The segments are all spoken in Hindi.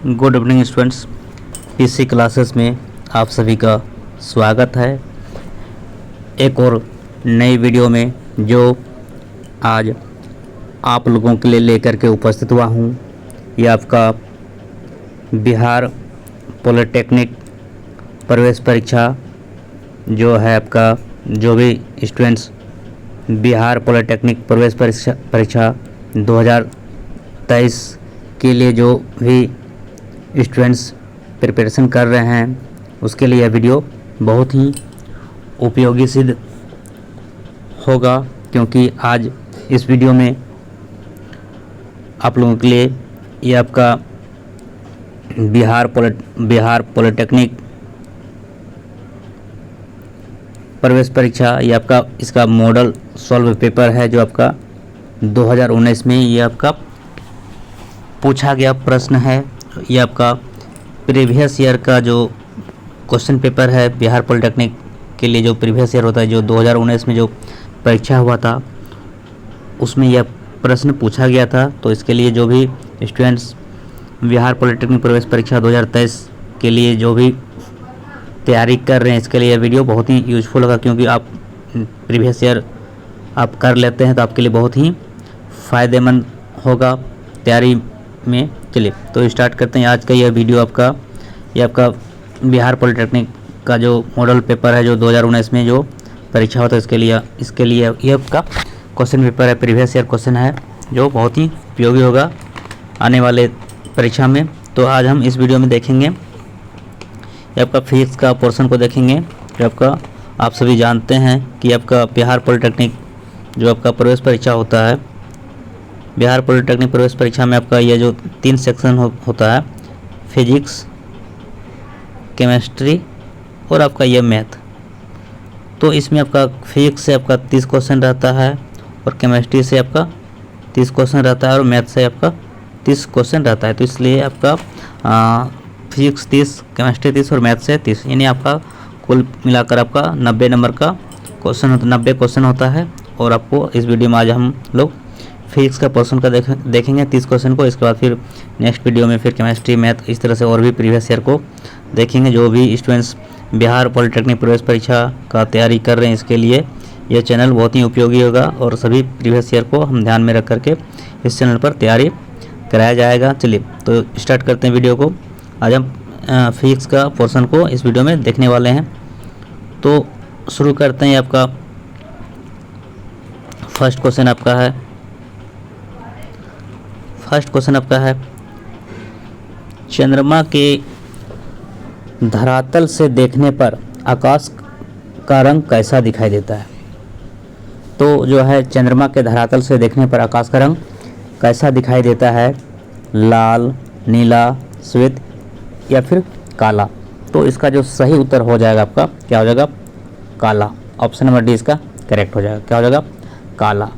Good evening students, PC classes में आप सभी का स्वागत है। एक और नई वीडियो में जो आज आप लोगों के लिए लेकर के उपस्थित हुआ हूँ, ये आपका बिहार पॉलिटेक्निक प्रवेश परीक्षा जो है आपका, जो भी स्टूडेंट्स बिहार पॉलिटेक्निक प्रवेश परीक्षा 2023 के लिए जो भी स्टूडेंट्स प्रिपरेशन कर रहे हैं, उसके लिए यह वीडियो बहुत ही उपयोगी सिद्ध होगा, क्योंकि आज इस वीडियो में आप लोगों के लिए ये आपका बिहार पॉलिटेक्निक प्रवेश परीक्षा, ये आपका इसका मॉडल सॉल्व पेपर है जो आपका 2019 में ये आपका पूछा गया प्रश्न है। ये आपका प्रीवियस ईयर का जो क्वेश्चन पेपर है बिहार पॉलिटेक्निक के लिए, जो प्रीवियस ईयर होता है, जो 2019 में जो परीक्षा हुआ था उसमें यह प्रश्न पूछा गया था। तो इसके लिए जो भी स्टूडेंट्स बिहार पॉलिटेक्निक प्रवेश परीक्षा 2023 के लिए जो भी तैयारी कर रहे हैं, इसके लिए यह वीडियो बहुत ही यूजफुल होगा, क्योंकि आप प्रीवियस ईयर आप कर लेते हैं तो आपके लिए बहुत ही फ़ायदेमंद होगा तैयारी में। चलिए तो स्टार्ट करते हैं आज का यह वीडियो। ये आपका बिहार पॉलिटेक्निक का जो मॉडल पेपर है जो 2019 में जो परीक्षा होता है, इसके लिए ये आपका क्वेश्चन पेपर है, प्रीवियस ईयर क्वेश्चन है, जो बहुत ही उपयोगी होगा आने वाले परीक्षा में। तो आज हम इस वीडियो में देखेंगे ये आपका फिजिक्स का पोर्शन को देखेंगे। जो आपका आप सभी जानते हैं कि आपका बिहार पॉलिटेक्निक जो आपका प्रवेश परीक्षा होता है, बिहार पॉलिटेक्निक प्रवेश परीक्षा में आपका ये जो 3 सेक्शन होता है, फिजिक्स, केमिस्ट्री और आपका ये मैथ। तो इसमें आपका फिजिक्स से आपका 30 क्वेश्चन रहता है और केमिस्ट्री से आपका 30 क्वेश्चन रहता है और मैथ से आपका 30 क्वेश्चन रहता है। तो इसलिए आपका फिजिक्स 30, केमिस्ट्री 30 और मैथ से 30, यानी आपका कुल मिलाकर आपका 90 नंबर का क्वेश्चन 90 क्वेश्चन होता है। और आपको इस वीडियो में आज हम लोग फिजिक्स का पोर्शन का देखेंगे 30 क्वेश्चन को। इसके बाद फिर नेक्स्ट वीडियो में फिर केमिस्ट्री, मैथ, इस तरह से और भी प्रीवियस ईयर को देखेंगे। जो भी स्टूडेंट्स बिहार पॉलिटेक्निक प्रवेश परीक्षा का तैयारी कर रहे हैं, इसके लिए यह चैनल बहुत ही उपयोगी होगा और सभी प्रीवियस ईयर को हम ध्यान में रख करके इस चैनल पर तैयारी कराया जाएगा। चलिए तो स्टार्ट करते हैं वीडियो को। आज हम फिजिक्स का पोर्शन को इस वीडियो में देखने वाले हैं। तो शुरू करते हैं। आपका फर्स्ट क्वेश्चन आपका है चंद्रमा के धरातल से देखने पर आकाश का रंग कैसा दिखाई देता है। तो जो है चंद्रमा के धरातल से देखने पर आकाश का रंग कैसा दिखाई देता है, लाल, नीला, श्वेत या फिर काला। तो इसका जो सही उत्तर हो जाएगा आपका क्या हो जाएगा, काला। ऑप्शन नंबर डी इसका करेक्ट हो जाएगा। क्या हो जाएगा, काला।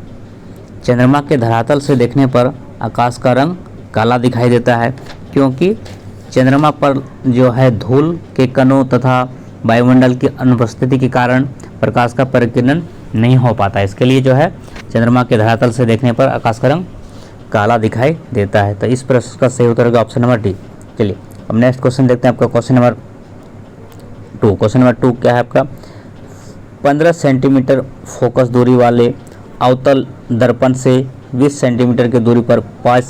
चंद्रमा के धरातल से देखने पर आकाश का रंग काला दिखाई देता है, क्योंकि चंद्रमा पर जो है धूल के कणों तथा वायुमंडल की अनुपस्थिति के कारण प्रकाश का परिकीर्णन नहीं हो पाता। इसके लिए जो है चंद्रमा के धरातल से देखने पर आकाश का रंग काला दिखाई देता है। तो इस प्रश्न का सही उत्तर होगा ऑप्शन नंबर डी। चलिए अब नेक्स्ट क्वेश्चन देखते हैं। आपका क्वेश्चन नंबर 2 क्या है आपका, 15 सेंटीमीटर फोकस दूरी वाले अवतल दर्पण से 20 सेंटीमीटर की दूरी पर 5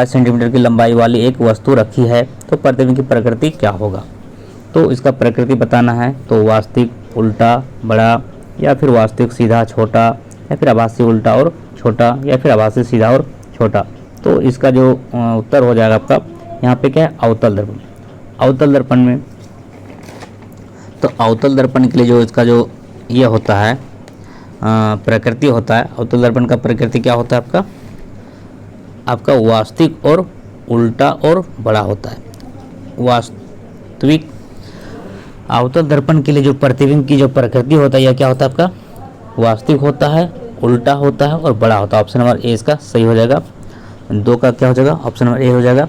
सेंटीमीटर की लंबाई वाली एक वस्तु रखी है, तो प्रतिबिंब की प्रकृति क्या होगा। तो इसका प्रकृति बताना है। तो वास्तविक, उल्टा, बड़ा, या फिर वास्तविक सीधा छोटा, या फिर आभासी उल्टा और छोटा, या फिर आभासी सीधा और छोटा। तो इसका जो उत्तर हो जाएगा आपका यहाँ पे क्या है, अवतल दर्पण। अवतल दर्पण में तो अवतल दर्पण के लिए जो इसका जो ये होता है प्रकृति होता है, अवतल दर्पण का प्रकृति क्या होता है आपका वास्तविक और उल्टा और बड़ा होता है। वास्तविक अवतल दर्पण के लिए जो प्रतिबिंब की जो प्रकृति होता है यह क्या होता है आपका, वास्तविक होता है, उल्टा होता है और बड़ा होता है। ऑप्शन नंबर ए इसका सही हो जाएगा। 2 का क्या हो जाएगा, ऑप्शन नंबर ए हो जाएगा,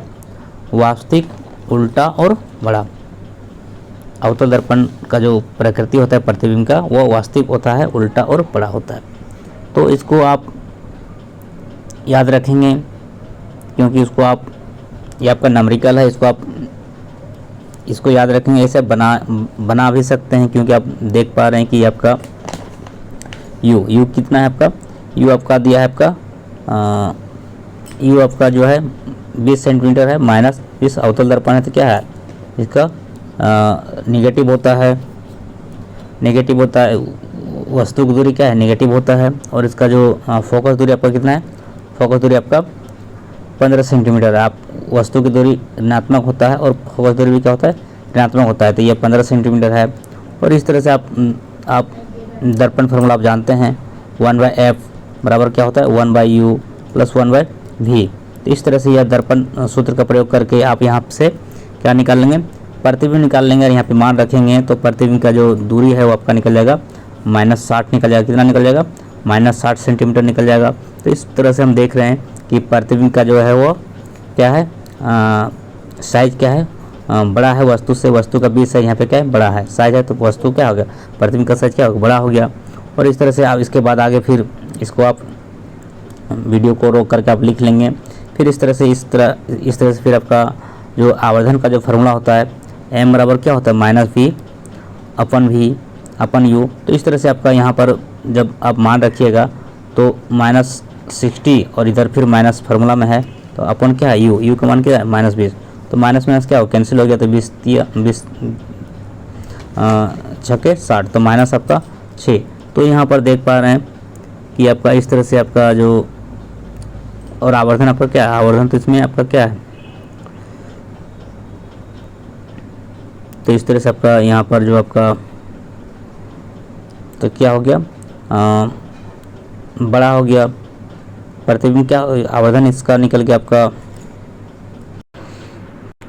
वास्तविक, उल्टा और बड़ा। अवतल दर्पण का जो प्रकृति होता है प्रतिबिंब का, वो वास्तविक होता है, उल्टा और बड़ा होता है। तो इसको आप याद रखेंगे, क्योंकि उसको आप ये आपका नंबरिकल है, इसको याद रखेंगे। ऐसे बना भी सकते हैं, क्योंकि आप देख पा रहे हैं कि आपका यू कितना है आपका, यू आपका दिया है आपका यू आपका जो है 20 सेंटीमीटर है, माइनस 20 अवतल दर्पण है तो क्या है इसका निगेटिव होता है, वस्तु की दूरी क्या है नेगेटिव होता है। और इसका जो फोकस दूरी आपका कितना है, फोकस दूरी आपका 15 सेंटीमीटर है। आप वस्तु की दूरी ऋणात्मक होता है और फोकस दूरी भी क्या होता है ऋणात्मक होता है, तो ये 15 सेंटीमीटर है। और इस तरह से आप दर्पण फार्मूला आप जानते हैं, 1/f बराबर क्या होता है 1/u प्लस 1/v। तो इस तरह से यह दर्पण सूत्र का प्रयोग करके आप यहाँ से क्या निकाल लेंगे, प्रतिबिंब निकाल लेंगे। और यहाँ पे मान रखेंगे तो प्रतिबिंब का जो दूरी है वो आपका निकल जाएगा -60 निकल जाएगा। कितना निकल जाएगा -60 सेंटीमीटर निकल जाएगा। तो इस तरह से हम देख रहे हैं कि प्रतिबिंब का जो है वो क्या है साइज क्या है बड़ा है वस्तु से, वस्तु का बीच है यहाँ पे क्या है बड़ा है साइज है, तो वस्तु क्या हो गया प्रतिबिंब का साइज क्या होगा बड़ा हो गया। और इस तरह से आप इसके बाद आगे फिर इसको आप वीडियो को रोक करके आप लिख लेंगे। फिर इस तरह से फिर आपका जो आवर्धन का जो फार्मूला होता है m बराबर क्या होता है -v अपन u। तो इस तरह से आपका यहाँ पर जब आप मान रखिएगा तो -60 और इधर फिर माइनस फार्मूला में है तो अपन क्या है u का मान क्या है -20। तो माइनस क्या हो कैंसिल हो गया, तो 20 छक्के 60 तो माइनस आपका 6। तो यहाँ पर देख पा रहे हैं कि आपका इस तरह से आपका जो और आवर्धन आपका क्या है, आवर्धन तो इसमें आपका क्या है, तो इस तरह से आपका यहाँ पर जो आपका तो क्या हो गया बड़ा हो गया प्रतिबिंब, क्या आवर्धन इसका निकल गया आपका,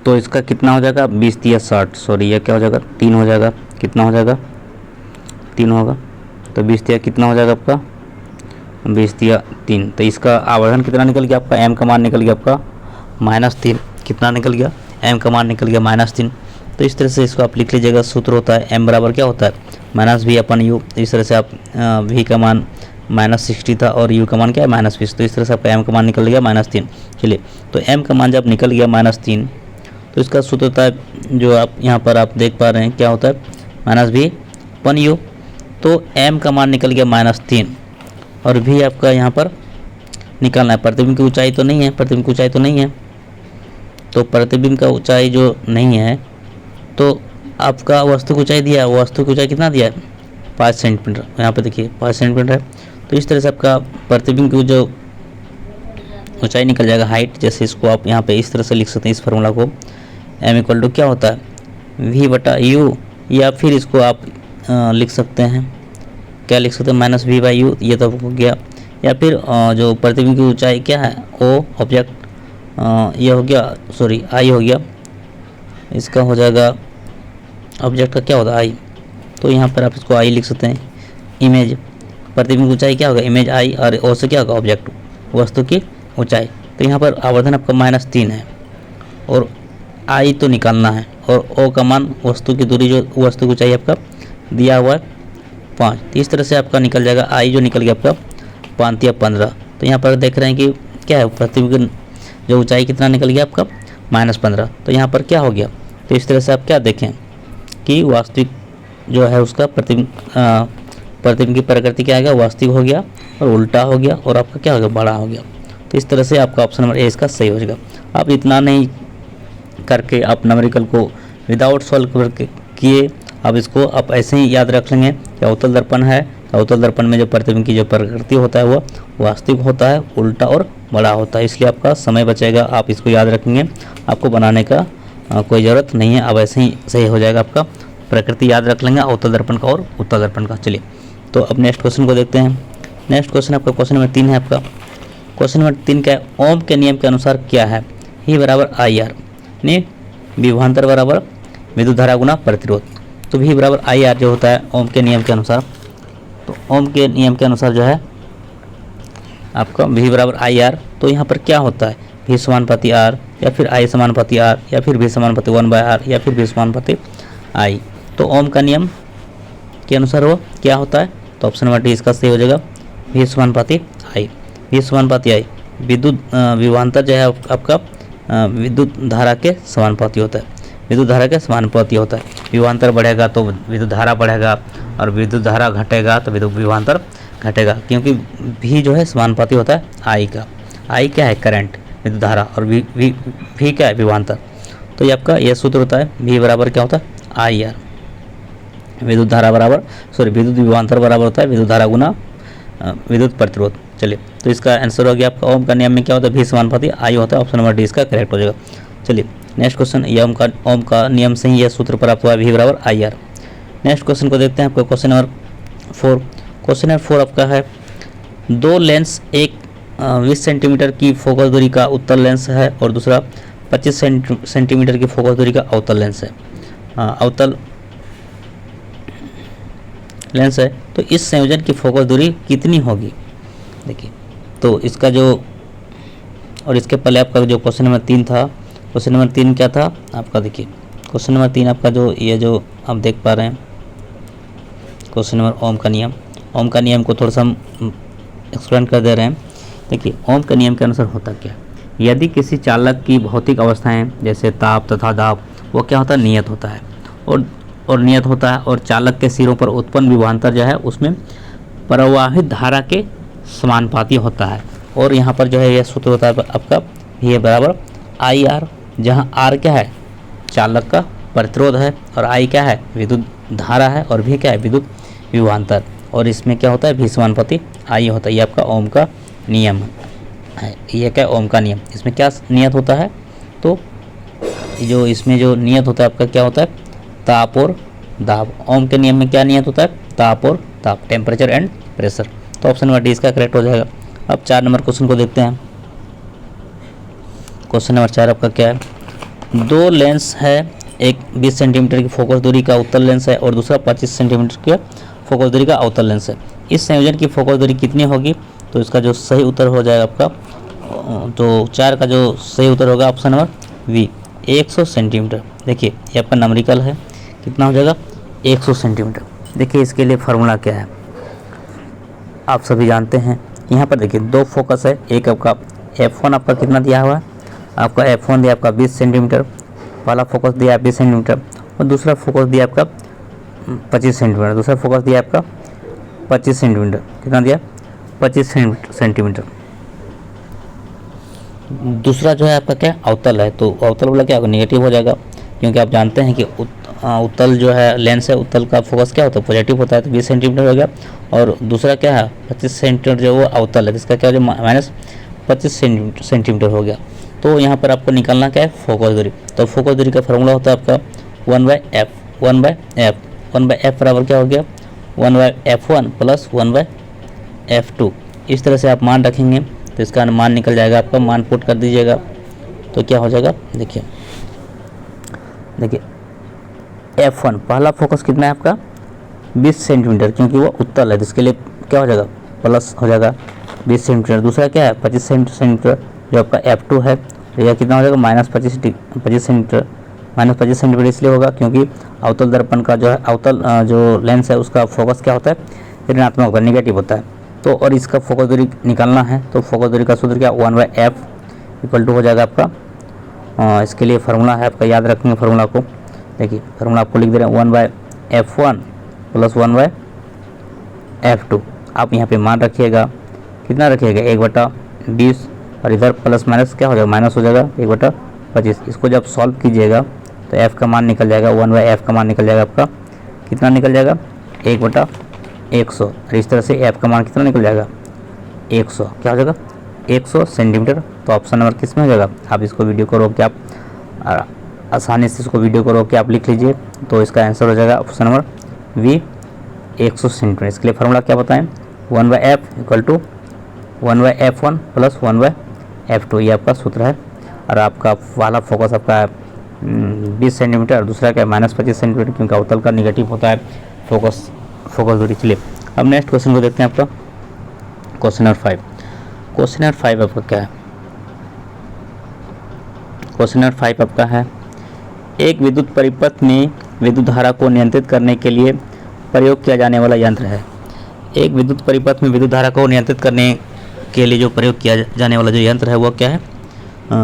तो इसका कितना हो जाएगा 20 या 60 सॉरी यह क्या हो जाएगा 3 हो जाएगा, कितना हो जाएगा 3 होगा। तो 20 या कितना हो जाएगा आपका 20 या 3। तो इसका आवर्धन कितना निकल गया आपका m का मान निकल गया आपका -3। कितना निकल गया m का मान निकल गया -3। तो इस तरह से इसको आप लिख लीजिएगा। सूत्र होता है m बराबर क्या होता है -v/u। इस तरह से आप v का मान -60 था और u का मान क्या है -20। तो इस तरह से आपका m का मान निकल गया -3। चलिए तो m का मान जब निकल गया -3 तो इसका सूत्र होता है जो आप यहाँ पर आप देख पा रहे हैं क्या होता है -v/u। तो m का मान निकल गया -3 और v आपका यहाँ पर निकालना है। प्रतिबिंब की ऊंचाई तो नहीं है, प्रतिबिंब की ऊंचाई तो नहीं है, तो प्रतिबिंब का ऊंचाई जो नहीं है तो आपका वस्तु की ऊंचाई दिया है, वस्तु की ऊंचाई कितना दिया है 5 सेंटीमीटर। यहाँ पे देखिए 5 सेंटीमीटर है। तो इस तरह से आपका प्रतिबिंब की जो ऊंचाई निकल जाएगा हाइट, जैसे इसको आप यहाँ पे इस तरह से लिख सकते हैं इस फार्मूला को m = क्या होता है v/u, या फिर इसको आप लिख सकते हैं क्या लिख सकते हैं -v/u, ये तो हो गया। या फिर जो प्रतिबिंब की ऊंचाई क्या है o ऑब्जेक्ट ये हो गया सॉरी i हो गया, इसका हो जाएगा ऑब्जेक्ट का क्या होता है i। तो यहाँ पर आप इसको i लिख सकते हैं। इमेज प्रतिबिंब की ऊंचाई क्या होगा इमेज i और o से क्या होगा ऑब्जेक्ट वस्तु की ऊंचाई। तो यहाँ पर आवर्धन आपका -3 है और i तो निकालना है और o का मान वस्तु की दूरी जो वस्तु की ऊंचाई आपका दिया हुआ है 5। तो इस तरह से आपका निकल जाएगा i जो निकल गया आपका 5 या 15। तो यहाँ पर देख रहे हैं कि क्या है प्रतिबिंब की जो ऊंचाई कितना निकल गया आपका -15। तो यहाँ पर क्या हो गया, तो इस तरह से आप क्या देखें कि वास्तविक जो है उसका प्रतिबिंब की प्रकृति क्या आ गया वास्तविक हो गया और उल्टा हो गया और आपका क्या हो गया बड़ा हो गया। तो इस तरह से आपका ऑप्शन नंबर ए इसका सही हो जाएगा। आप इतना नहीं करके आप न्यूमेरिकल को विदाउट सॉल्व करके किए, आप इसको आप ऐसे ही याद रख लेंगे कि अवतल दर्पण है, तो अवतल दर्पण में जो प्रतिबिंब की जो प्रकृति होता है वो वास्तविक होता है, उल्टा और बड़ा होता है। इसलिए आपका समय बचेगा, आप इसको याद रखेंगे, आपको बनाने का कोई ज़रूरत नहीं है। अब ऐसे ही सही हो जाएगा, आपका प्रकृति याद रख लेंगे अवतल दर्पण का और उत्तल दर्पण का। चलिए तो अब नेक्स्ट क्वेश्चन को देखते हैं। नेक्स्ट क्वेश्चन आपका क्वेश्चन नंबर 3 है। आपका क्वेश्चन नंबर 3 क्या है, ओम के नियम के अनुसार क्या है ही बराबर IR यानी विभवांतर बराबर विद्युत धारा गुना प्रतिरोध। तो V बराबर IR जो होता है ओम के नियम के अनुसार, तो ओम के नियम के अनुसार जो है आपका V बराबर IR। तो यहाँ पर क्या होता है V समानुपाती R या फिर I समानुपाती R या फिर V समानुपाती 1/R या फिर V समानुपाती I। तो ओम का नियम के अनुसार वो क्या होता है, तो ऑप्शन नंबर डी इसका सही हो जाएगा V समानुपाती I। V समानुपाती I विद्युत विभवांतर जो है आपका विद्युत धारा के समानुपाती होता है, विद्युत धारा के समानुपाती होता है। विभवांतर बढ़ेगा तो विद्युत धारा बढ़ेगा, और विद्युत धारा घटेगा तो विद्युत विभवांतर घटेगा, क्योंकि भी जो है समानुपाती होता है आई का। आई क्या है? करंट, विद्युत धारा, और भी क्या है? विभवांतर। तो ये आपका यह सूत्र होता है, भी बराबर क्या होता है? I R. विद्युत धारा बराबर विद्युत विभवांतर बराबर होता है विद्युत धारा गुना विद्युत प्रतिरोध। चलिए, तो इसका आंसर हो गया आपका ओम का नियम में क्या होता है? भी समानुपाती आई होता है। ऑप्शन नंबर डी इसका करेक्ट हो जाएगा। चलिए नेक्स्ट क्वेश्चन, ये ओम का नियम से ही यह सूत्र प्राप्त हुआ है, भी बराबर आई आर। नेक्स्ट क्वेश्चन को देखते हैं आपका क्वेश्चन नंबर 4। क्वेश्चन नंबर 4 आपका है, दो लेंस, एक 20 सेंटीमीटर की फोकस दूरी का उत्तल लेंस है और दूसरा 25 सेंटीमीटर की फोकस दूरी का अवतल लेंस है। अवतल लेंस है, तो इस संयोजन की फोकस दूरी कितनी होगी? देखिए, तो इसका जो, और इसके पहले आपका जो क्वेश्चन नंबर 3 था, क्वेश्चन नंबर 3 क्या था आपका? देखिए क्वेश्चन नंबर 3 आपका जो ये जो आप देख पा रहे हैं क्वेश्चन नंबर ओम का नियम, ओम का नियम को थोड़ा सा हम एक्सप्लेन कर दे रहे हैं। देखिए ओम के नियम के अनुसार होता क्या है, यदि किसी चालक की भौतिक अवस्थाएं जैसे ताप तथा दाब, वो क्या होता है? नियत होता है, और नियत होता है, और चालक के सिरों पर उत्पन्न विभवांतर जो है उसमें प्रवाहित धारा के समानुपाती होता है। और यहाँ पर जो है यह सूत्र होता है आपका ये बराबर आई आर, जहाँ आर क्या है? चालक का प्रतिरोध है, और आई क्या है? विद्युत धारा है, और भी क्या है? विद्युत विभवांतर। और इसमें क्या होता है? भी समानुपाती आई होता है। ये आपका ओम का नियम है। ये क्या? ओम का नियम। इसमें क्या नियत होता है? तो जो इसमें जो नियत होता है आपका क्या होता है? ताप और दाब। ओम के नियम में क्या नियत होता है? ताप और ताप, टेम्परेचर एंड प्रेशर। तो ऑप्शन नंबर डी इसका करेक्ट हो जाएगा। अब 4 नंबर क्वेश्चन को देखते हैं। क्वेश्चन नंबर 4 आपका क्या है, दो लेंस है, एक 20 सेंटीमीटर की फोकस दूरी का उत्तल लेंस है और दूसरा 25 सेंटीमीटर के फोकस दूरी का अवतल लेंस है। इस संयोजन की फोकस दूरी कितनी होगी? तो इसका जो सही उत्तर हो जाएगा आपका, तो 4 का जो सही उत्तर होगा ऑप्शन नंबर वी, 100 सेंटीमीटर। देखिए ये आपका नंबरिकल है, कितना हो जाएगा? 100 सेंटीमीटर। देखिए इसके लिए फार्मूला क्या है आप सभी जानते हैं। यहाँ पर देखिए दो फोकस है, एक आपका F1 आपका कितना दिया हुआ है? आपका F1 दिया आपका 20 सेंटीमीटर, पहला फोकस दिया 20 सेंटीमीटर, और दूसरा फोकस दिया आपका 25 सेंटीमीटर, दूसरा फोकस दिया आपका 25 सेंटीमीटर। कितना दिया? 25 सेंटीमीटर। दूसरा जो है आपका क्या? अवतल है, तो अवतल वाला क्या होगा? नेगेटिव हो जाएगा, क्योंकि आप जानते हैं कि उत्तल जो है लेंस है, उत्तल का फोकस क्या होता है? पॉजिटिव होता है, तो 20 सेंटीमीटर हो गया। और दूसरा क्या है? 25 सेंटीमीटर जो वो अवतल है, जिसका क्या हो जाए? माइनस 25 सेंटीमीटर हो गया। तो यहाँ पर आपको निकालना क्या है? फोकस दूरी। तो फोकस दूरी का फॉर्मूला होता है आपका 1/f, 1/f, 1/f बराबर क्या हो गया? 1/f1 plus 1/f2। इस तरह से आप मान रखेंगे तो इसका मान निकल जाएगा आपका, मान पुट कर दीजिएगा तो क्या हो जाएगा? देखिए F1 पहला फोकस कितना है आपका? 20 सेंटीमीटर, क्योंकि वो उत्तल है, जिसके लिए क्या हो जाएगा? प्लस हो जाएगा 20 सेंटीमीटर। दूसरा क्या है? 25 सेंटीमीटर, जो आपका F2 है, यह कितना हो जाएगा? Minus 25 centimetre. माइनस 25 सेंटीमीटर इसलिए होगा क्योंकि अवतल दर्पण का जो है, अवतल जो लेंस है उसका फोकस क्या होता है? ऋणात्मक होता है, निगेटिव होता है। तो और इसका फोकस दूरी निकालना है, तो फोकस दूरी का सूत्र क्या? 1/f इक्वल टू हो जाएगा आपका, इसके लिए फार्मूला है आपका, याद रखेंगे फार्मूला को। देखिए फार्मूला आपको लिख दे रहे हैं 1/f1 प्लस 1/f2। आप यहाँ पे मान रखिएगा, कितना रखिएगा? 1/20, और इधर प्लस माइनस क्या हो जाएगा? माइनस हो जाएगा 1/25। इसको जब सॉल्व कीजिएगा तो f का मान निकल जाएगा, 1/f का मान निकल जाएगा आपका, कितना निकल जाएगा? 1/100। और इस तरह से f का मान कितना निकल जाएगा? 100। क्या हो जाएगा? 100 सेंटीमीटर। तो ऑप्शन नंबर किस में हो जाएगा? आप इसको वीडियो को रोक के आप आसानी से इसको वीडियो को रोक के आप लिख लीजिए, तो इसका आंसर हो जाएगा ऑप्शन नंबर वी, 100 सेंटीमीटर। इसके लिए फार्मूला क्या बताएं? 1/f equal to 1/f1 plus 1/f2, ये आपका सूत्र है। और आपका वाला फोकस आपका 20 सेंटीमीटर, दूसरा क्या? माइनस 25 सेंटीमीटर, क्योंकि अवतल का निगेटिव होता है फोकस दूरी। चलिए अब नेक्स्ट क्वेश्चन को देखते हैं आपका क्वेश्चन नंबर 5। क्वेश्चन नंबर 5 आपका क्या है? क्वेश्चन नंबर 5 आपका है, एक विद्युत परिपथ में विद्युत धारा को नियंत्रित करने के लिए प्रयोग किया जाने वाला यंत्र है। एक विद्युत परिपथ में विद्युत धारा को नियंत्रित करने के लिए जो प्रयोग किया जाने वाला जो यंत्र है वो क्या है?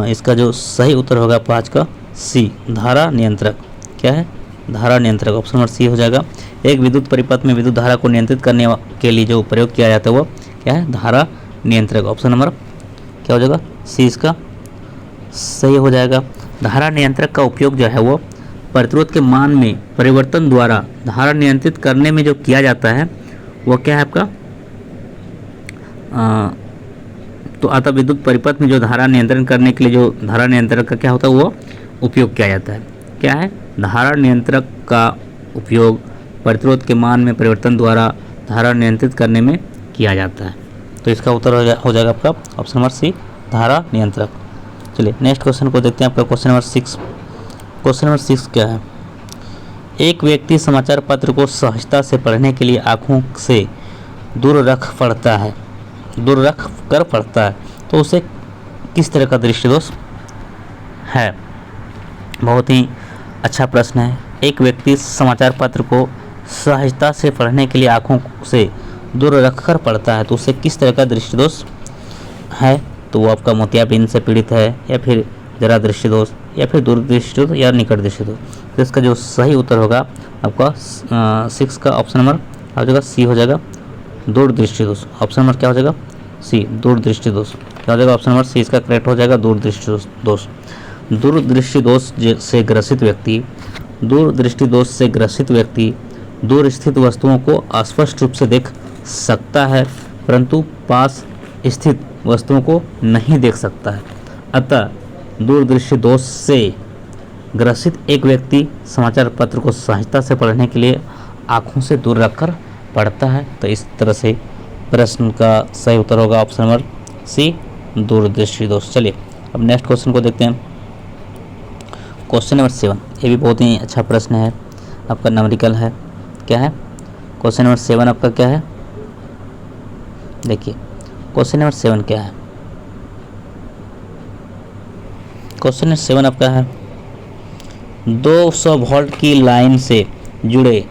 इसका जो सही उत्तर होगा 5 का सी, धारा नियंत्रक। क्या है? धारा नियंत्रक। ऑप्शन नंबर सी हो जाएगा। एक विद्युत परिपथ में विद्युत धारा को नियंत्रित करने के लिए जो प्रयोग किया जाता है वो क्या है? धारा नियंत्रक। ऑप्शन नंबर क्या हो जाएगा? सी इसका सही हो जाएगा। धारा नियंत्रक का उपयोग जो है वो प्रतिरोध के मान में परिवर्तन द्वारा धारा नियंत्रित करने में जो किया जाता है वो क्या है आपका? तो अतः विद्युत परिपथ में जो धारा नियंत्रण करने के लिए जो धारा नियंत्रक का क्या होता है वो उपयोग किया जाता है। क्या है? धारा नियंत्रक का उपयोग प्रतिरोध के मान में परिवर्तन द्वारा धारा नियंत्रित करने में किया जाता है। तो इसका उत्तर हो जाएगा आपका ऑप्शन नंबर सी, धारा नियंत्रक। चलिए नेक्स्ट क्वेश्चन को देखते हैं। आपका क्वेश्चन नंबर 6। क्वेश्चन नंबर 6 क्या है? एक व्यक्ति समाचार पत्र को सहजता से पढ़ने के लिए आँखों से दूर रख कर पढ़ता है, तो उसे किस तरह का दृष्टि दोष है? बहुत ही अच्छा प्रश्न है। एक व्यक्ति समाचार पत्र को सहजता से पढ़ने के लिए आँखों से दूर रखकर पढ़ता है, तो उसे किस तरह का दृष्टि दोष है? तो वो आपका मोतियाबिंद से पीड़ित है, या फिर जरा दृष्टि दोष, या फिर दूर दृष्टि दोष, या निकट दृष्टि दोष। तो इसका जो सही उत्तर होगा आपका 6 का ऑप्शन नंबर आ जाएगा सी हो जाएगा, दूर दृष्टि दोष। ऑप्शन नंबर क्या हो जाएगा? सी, दूर दृष्टि दोष। क्या हो जाएगा? ऑप्शन नंबर सी इसका करेक्ट हो जाएगा, दूर दृष्टि दोष। दूर दृष्टि दोष से ग्रसित व्यक्ति दूर स्थित वस्तुओं को स्पष्ट रूप से देख सकता है, परंतु पास स्थित वस्तुओं को नहीं देख सकता है। अतः दूरदृष्टि दोष से ग्रसित एक व्यक्ति समाचार पत्र को सहजता से पढ़ने के लिए आँखों से दूर रखकर पढ़ता है। तो इस तरह से प्रश्न का सही उत्तर होगा ऑप्शन नंबर सी, दूरदृष्टि दोष। चलिए अब नेक्स्ट क्वेश्चन को देखते हैं। Question number 7। ये भी बहुत ही अच्छा प्रश्न है, आपका न्यूमेरिकल है। क्या है? क्वेश्चन नंबर 7 आपका क्या है? देखिए क्वेश्चन नंबर 7 क्या है? क्वेश्चन नंबर 7 आपका है 200 वोल्ट की लाइन से जुड़े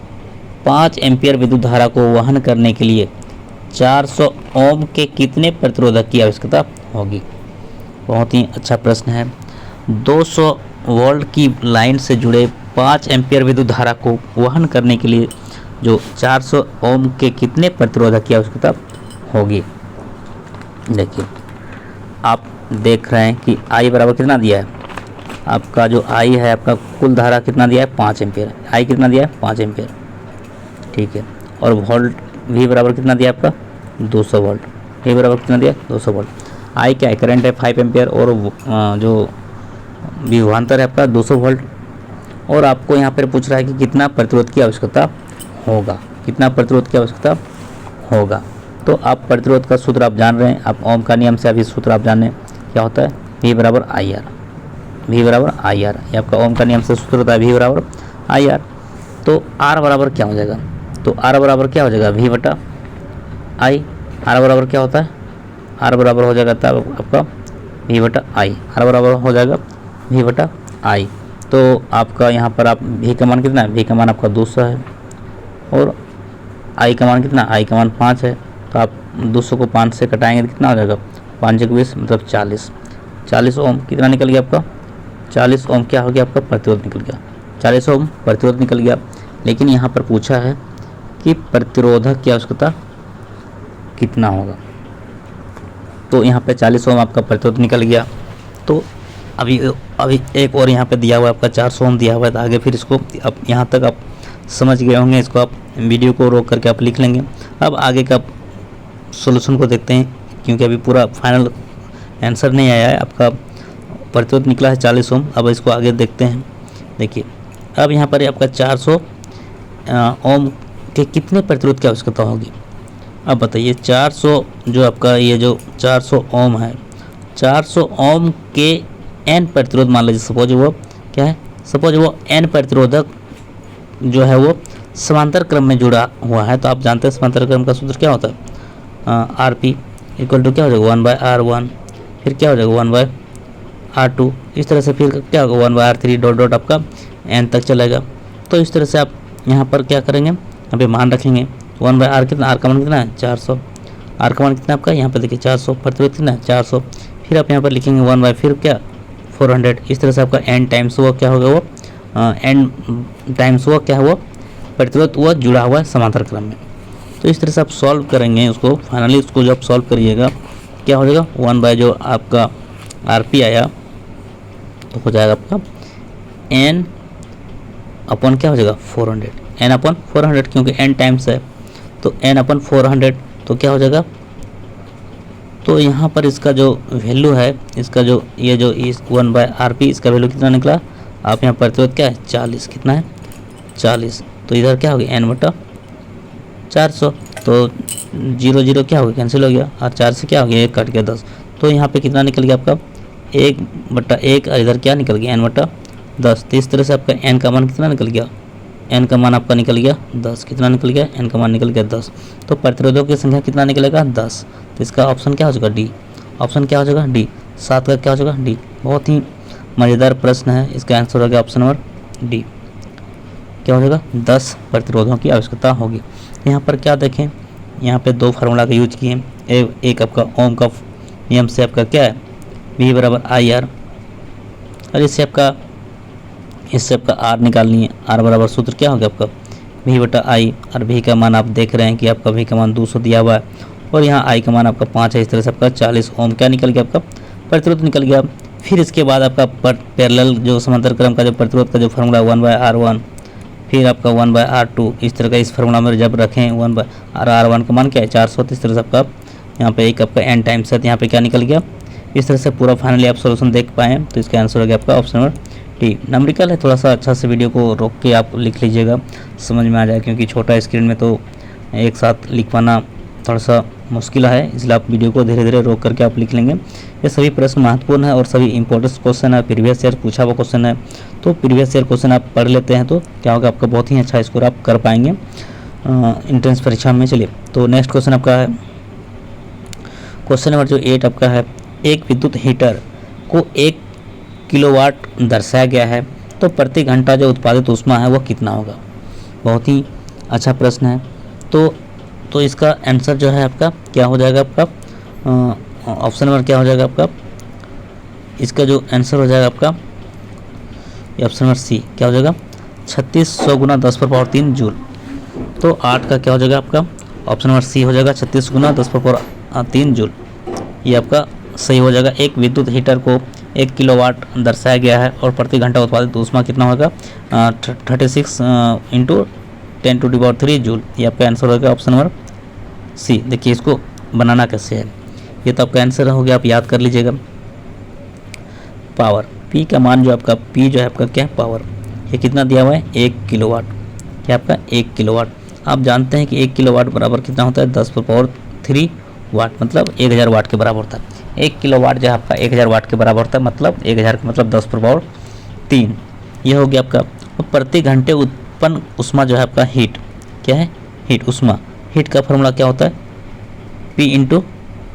5 एम्पीयर विद्युत धारा को वहन करने के लिए 400 ओम के कितने प्रतिरोधक की आवश्यकता होगी? बहुत ही अच्छा प्रश्न है। 200 वोल्ट की लाइन से जुड़े 5 एम्पीयर विद्युत धारा को वहन करने के लिए जो 400 ओम के कितने प्रतिरोधक की आवश्यकता होगी? देखिए आप देख रहे हैं कि I बराबर कितना दिया है? आपका जो I है, आपका कुल धारा कितना दिया है? 5 एम्पीयर। I कितना दिया है? 5 एम्पीयर। ठीक है। और वोल्ट V बराबर कितना दिया आपका? 200 वोल्ट। V बराबर कितना दिया? 200 वोल्ट। I क्या है? करंट है 5 एम्पीयर, और जो विभवांतर है आपका 200 वोल्ट। और आपको यहाँ पर पूछ रहा है कि कितना प्रतिरोध की आवश्यकता होगा, कितना प्रतिरोध की आवश्यकता होगा। तो आप प्रतिरोध का सूत्र आप जान रहे हैं, आप ओम का नियम से अभी सूत्र आप जान रहे हैं क्या होता है? V बराबर आई आर। V बराबर आई आर, ये आपका ओम का नियम से सूत्र होता है V बराबर आई आर। तो R बराबर क्या हो जाएगा? तो R बराबर क्या हो जाएगा? V बटा आई। R बराबर क्या होता है? R बराबर हो जाएगा तब आपका V बटा आई। R बराबर हो जाएगा V बटा आई। तो आपका यहाँ पर आप V का मान कितना है? V का मान आपका 200 है, और I का मान कितना? I का मान 5 है। तो आप 200 को 5 से कटाएंगे तो कितना हो जाएगा? 5 × 20 मतलब 40। 40 ओम कितना निकल गया आपका? 40 ओम क्या हो गया आपका? प्रतिरोध निकल गया। 40 ओम प्रतिरोध निकल गया। लेकिन यहाँ पर पूछा है कि प्रतिरोधक की आवश्यकता कितना होगा। तो यहाँ पे 40 ओम आपका प्रतिरोध निकल गया। तो अभी एक और यहाँ पे दिया हुआ है आपका 400 ओम दिया हुआ है। तो आगे फिर इसको अब यहाँ तक आप समझ गए होंगे, इसको आप वीडियो को रोक करके आप लिख लेंगे। अब आगे का सॉल्यूशन को देखते हैं, क्योंकि अभी पूरा फाइनल आंसर नहीं आया है। आपका प्रतिरोध निकला है 40 ओम। अब इसको आगे देखते हैं। देखिए अब यहाँ पर आपका 400 ओम के कितने प्रतिरोध की आवश्यकता होगी? अब बताइए 400 जो आपका ये जो 400 ओम है, 400 ओम के n प्रतिरोध मान लीजिए, सपोज वो क्या है? सपोज वो n प्रतिरोधक जो है वो समांतर क्रम में जुड़ा हुआ है। तो आप जानते हैं समांतर क्रम का सूत्र क्या होता है? RP इक्वल टू क्या हो जाएगा? 1/R1। फिर क्या हो जाएगा? 1/R2। इस तरह से फिर क्या होगा? 1/R3 डॉट डॉट आपका n तक चलेगा। तो इस तरह से आप यहाँ पर क्या करेंगे? यहाँ पे मान रखेंगे 1/R कितना? R का मान कितना है? 400। R का मान कितना आपका? यहाँ पे देखिए 400। प्रतिरोध कितना है? 400। फिर आप यहाँ पर लिखेंगे 1 बाय फिर क्या 400। इस तरह से आपका n टाइम्स हुआ क्या होगा, वो n टाइम्स हुआ क्या हुआ, प्रतिरोध हुआ जुड़ा हुआ है समांतर क्रम में। तो इस तरह से आप सॉल्व करेंगे उसको। फाइनली उसको जब सॉल्व करिएगा क्या हो जाएगा, 1 बाय जो आपका RP आया तो हो जाएगा आपका n अपन क्या हो जाएगा 400, n अपन 400 क्योंकि n टाइम्स है तो n अपन 400 तो क्या हो जाएगा। तो यहाँ पर इसका जो वैल्यू है, इसका जो ये जो इस 1 बाय RP इसका वैल्यू कितना निकला, आप यहाँ प्रतिरोध क्या है 40, कितना है 40। तो इधर क्या हो गया n बटा 400, तो 0 0 क्या हो गया कैंसिल हो गया और 4 से क्या हो गया 1 कट गया 10। तो यहाँ पे कितना निकल गया आपका 1/1 और इधर क्या निकल गया n बटा 10। तो इस तरह से आपका n का मान कितना निकल गया, n का मान आपका निकल गया 10। कितना निकल गया, n का मान निकल गया 10। तो प्रतिरोधों की संख्या कितना निकलेगा 10। तो इसका ऑप्शन क्या हो जाएगा डी, ऑप्शन क्या हो जाएगा डी, 7 का क्या हो जाएगा डी। बहुत ही मज़ेदार प्रश्न है, इसका आंसर हो गया ऑप्शन नंबर डी। क्या हो जाएगा 10 प्रतिरोधों की आवश्यकता होगी। यहाँ पर क्या देखें, यहाँ पे 2 फार्मूला का यूज किए। एक आपका ओम का नियम से आपका क्या है V बराबर IR, और इससे आपका R निकालनी है। R बराबर सूत्र क्या हो गया आपका V बटा I, और V का मान आप देख रहे हैं कि आपका V का मान 200 दिया हुआ है और यहाँ I का मान आपका 5 है। इस तरह से आपका 40 ओम क्या निकल गया, आपका प्रतिरोध निकल गया। फिर इसके बाद आपका पैरेलल जो समांतर क्रम का जो प्रतिरोध का जो फार्मूला 1 बाय R1, फिर आपका 1 बाय R2, इस तरह का इस फार्मूला में जब रखें 1 बाय R1 का मान क्या है 400। इस तरह से आपका यहाँ पे एक आपका n टाइम्स है, यहाँ पे क्या निकल गया। इस तरह से पूरा फाइनली आप सोल्यूशन देख पाएँ तो इसका आंसर हो गया आपका ऑप्शन नंबर टी। नंबरिकल है, थोड़ा सा अच्छा से वीडियो को रोक के आप लिख लीजिएगा, समझ में आ जाए, क्योंकि छोटा स्क्रीन में तो एक साथ लिख पाना थोड़ा सा मुश्किल है, इसलिए आप वीडियो को धीरे धीरे रोक करके आप लिख लेंगे। ये सभी प्रश्न महत्वपूर्ण है और सभी इंपॉर्टेंट क्वेश्चन है, प्रीवियस ईयर पूछा हुआ क्वेश्चन है। तो प्रीवियस ईयर क्वेश्चन आप पढ़ लेते हैं तो क्या होगा, आपका बहुत ही अच्छा स्कोर आप कर पाएंगे एंट्रेंस परीक्षा में। चलिए तो नेक्स्ट क्वेश्चन आपका है क्वेश्चन नंबर जो 8 आपका है, एक विद्युत हीटर को 1 किलोवाट दर्शाया गया है तो प्रति घंटा जो उत्पादित ऊष्मा है वो कितना होगा। बहुत ही अच्छा प्रश्न है। तो इसका आंसर जो है आपका क्या हो जाएगा, आपका ऑप्शन नंबर क्या हो जाएगा आपका, इसका जो आंसर हो जाएगा आपका ऑप्शन नंबर सी क्या हो जाएगा 3600 गुना 10 पर पावर 3 जूल। तो 8 का क्या हो जाएगा आपका ऑप्शन नंबर सी हो जाएगा 36 गुना 10 पर पावर 3 जूल। ये आपका सही हो जाएगा। एक विद्युत हीटर को 1 किलोवाट दर्शाया गया है और प्रति घंटा उत्पादित ऊष्मा कितना होगा 36 इंटू 10⁻³ जूल। ये आपका आंसर होगा ऑप्शन नंबर सी। देखिए इसको बनाना कैसे है, ये तो आपका आंसर हो गया, आप याद कर लीजिएगा। पावर P का मान जो आपका P जो है आपका क्या पावर, ये कितना दिया हुआ है 1 किलोवाट, क्या आपका 1 किलोवाट। आप जानते हैं कि 1 किलोवाट बराबर कितना होता है 10⁻³ वाट, मतलब 1000 वाट के बराबर होता है। 1 किलोवाट जो है आपका 1000 वाट के बराबर होता है, मतलब 1000 का मतलब 10⁻³ ये हो गया आपका। और प्रति घंटे उत्पन्न ऊष्मा जो है आपका हीट, क्या है हीट ऊष्मा। हीट का फॉर्मूला क्या होता है P इंटू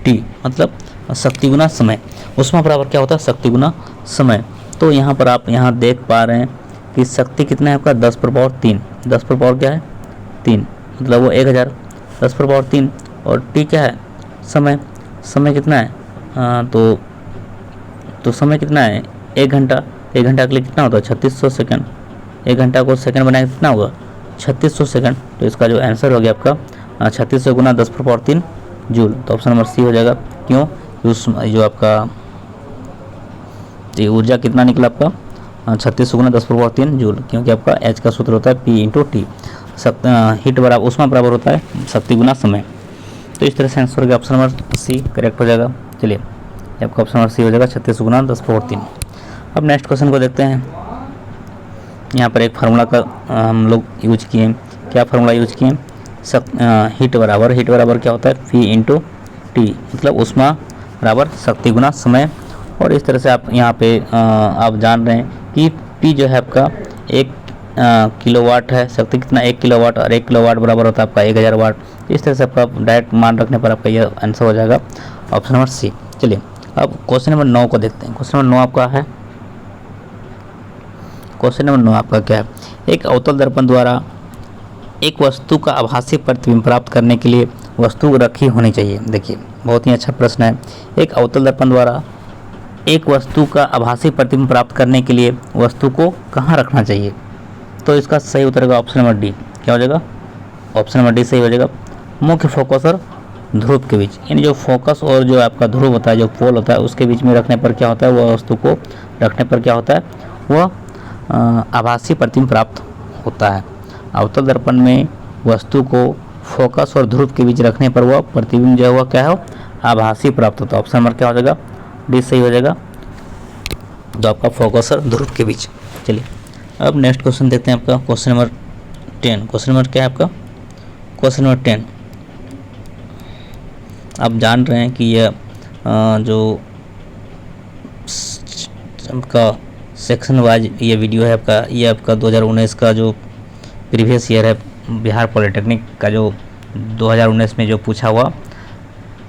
टी, मतलब शक्ति गुना समय। ऊष्मा बराबर क्या होता है शक्ति गुना समय। तो यहाँ पर आप यहाँ देख पा रहे हैं कि शक्ति कितना है आपका 10⁻³ 10 क्या है 3, मतलब वो 1000 10⁻³ और टी क्या है समय। समय कितना है तो समय कितना है 1 घंटा। 1 घंटा के लिए कितना होता है 3600 सेकंड। 1 घंटा को सेकंड बनाए कितना होगा 3600 सेकंड। तो इसका जो आंसर हो गया आपका 3600 गुना 10⁻³ जूल। तो ऑप्शन नंबर सी हो जाएगा। क्यों, जो आपका ऊर्जा कितना निकला आपका 3600 गुना 10⁻³ जूल, क्योंकि आपका एच का सूत्र होता है P इंटू टी। हीट बराबर ऊष्मा बराबर होता है शक्ति गुना समय। तो इस तरह से आंसर हो गया ऑप्शन नंबर सी करेक्ट हो जाएगा। चलिए आपका ऑप्शन नंबर सी हो जाएगा 3600 गुना 10⁻³। अब नेक्स्ट क्वेश्चन को देखते हैं। यहाँ पर एक फार्मूला का हम लोग यूज किए। क्या फार्मूला यूज किए, हीट बराबर क्या होता है P इंटू टी, मतलब ऊष्मा बराबर शक्ति गुना समय। और इस तरह से आप यहाँ पे आप जान रहे हैं कि P जो है आपका 1 किलोवाट है, शक्ति कितना 1 किलोवाट, और 1 किलोवाट बराबर होता है आपका 1000 वाट। इस तरह से आपका डायरेक्ट मान रखने पर आपका यह आंसर हो जाएगा ऑप्शन नंबर सी। चलिए अब क्वेश्चन नंबर 9 को देखते हैं। क्वेश्चन नंबर 9 आपका है, क्वेश्चन नंबर 9 आपका क्या है, एक अवतल दर्पण द्वारा एक वस्तु का आभासी प्रतिबिंब प्राप्त करने के लिए वस्तु रखी होनी चाहिए। देखिए बहुत ही अच्छा प्रश्न है। एक अवतल दर्पण द्वारा एक वस्तु का आभासी प्रतिबिंब प्राप्त करने के लिए वस्तु को कहाँ रखना चाहिए? तो इसका सही उत्तर होगा ऑप्शन नंबर डी। क्या हो जाएगा? ऑप्शन नंबर डी सही हो जाएगा। मुख्य फोकस और ध्रुव के बीच, यानी जो फोकस और जो आपका ध्रुव होता है, जो पोल होता है, उसके बीच में रखने पर क्या होता है, वह वस्तु को रखने पर क्या होता है, वह आभासी प्रतिबिंब प्राप्त होता है। अवतल दर्पण में वस्तु को फोकस और ध्रुव के बीच रखने पर वह प्रतिबिंब जो है वह क्या है, आभासी प्राप्त होता है। ऑप्शन नंबर क्या हो जाएगा? डी सही हो जाएगा, जो आपका फोकस और ध्रुव के बीच। चलिए अब नेक्स्ट क्वेश्चन देखते हैं, आपका क्वेश्चन नंबर 10। क्वेश्चन नंबर क्या है आपका? Question number 10। आप जान रहे हैं कि यह जो आपका सेक्शन वाइज ये वीडियो है आपका, ये आपका 2019 का जो प्रीवियस ईयर है बिहार पॉलिटेक्निक का, जो 2019 में जो पूछा हुआ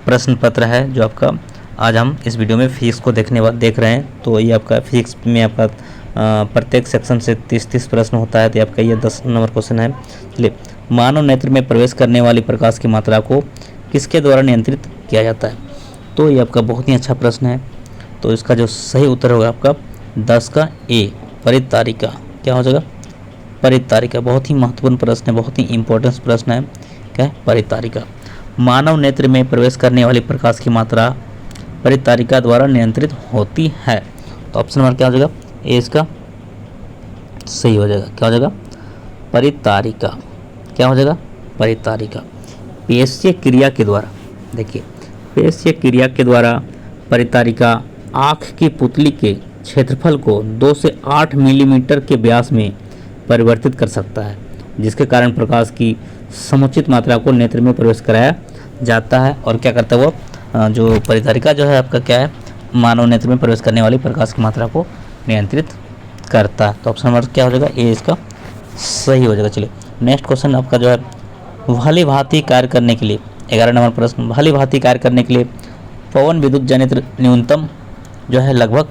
प्रश्न पत्र है, जो आपका आज हम इस वीडियो में फिजिक्स को देख रहे हैं। तो ये आपका फिजिक्स में आपका प्रत्येक सेक्शन से 30 प्रश्न होता है। तो आपका ये 10 नंबर क्वेश्चन है। चलिए, मानव नेत्र में प्रवेश करने वाली प्रकाश की मात्रा को किसके द्वारा नियंत्रित किया जाता है? तो ये आपका बहुत ही अच्छा प्रश्न है। तो इसका जो सही उत्तर होगा आपका 10 का ए, परितारिका। क्या हो जाएगा? परितारिका। बहुत ही महत्वपूर्ण प्रश्न है, बहुत ही इंपॉर्टेंट प्रश्न है। क्या है? परितारिका। मानव नेत्र में प्रवेश करने वाली प्रकाश की मात्रा परितारिका द्वारा नियंत्रित होती है। तो ऑप्शन नंबर क्या हो जाएगा? ए इसका सही हो जाएगा। क्या हो जाएगा? परितारिका। क्या हो जाएगा? परितारिका। पेशीय क्रिया के द्वारा, देखिए, पेशीय क्रिया के द्वारा परितारिका आँख की पुतली के क्षेत्रफल को 2 से 8 मिलीमीटर के व्यास में परिवर्तित कर सकता है, जिसके कारण प्रकाश की समुचित मात्रा को नेत्र में प्रवेश कराया जाता है। और क्या करता है वो, जो परितारिका जो है आपका क्या है, मानव नेत्र में प्रवेश करने वाली प्रकाश की मात्रा को नियंत्रित करता है। तो ऑप्शन नंबर क्या हो जाएगा? ए इसका सही हो जाएगा। चलिए नेक्स्ट क्वेश्चन आपका जो है, भली भांति कार्य करने के लिए, 11 नंबर प्रश्न, भली भांति कार्य करने के लिए पवन विद्युत जनित्र न्यूनतम जो है लगभग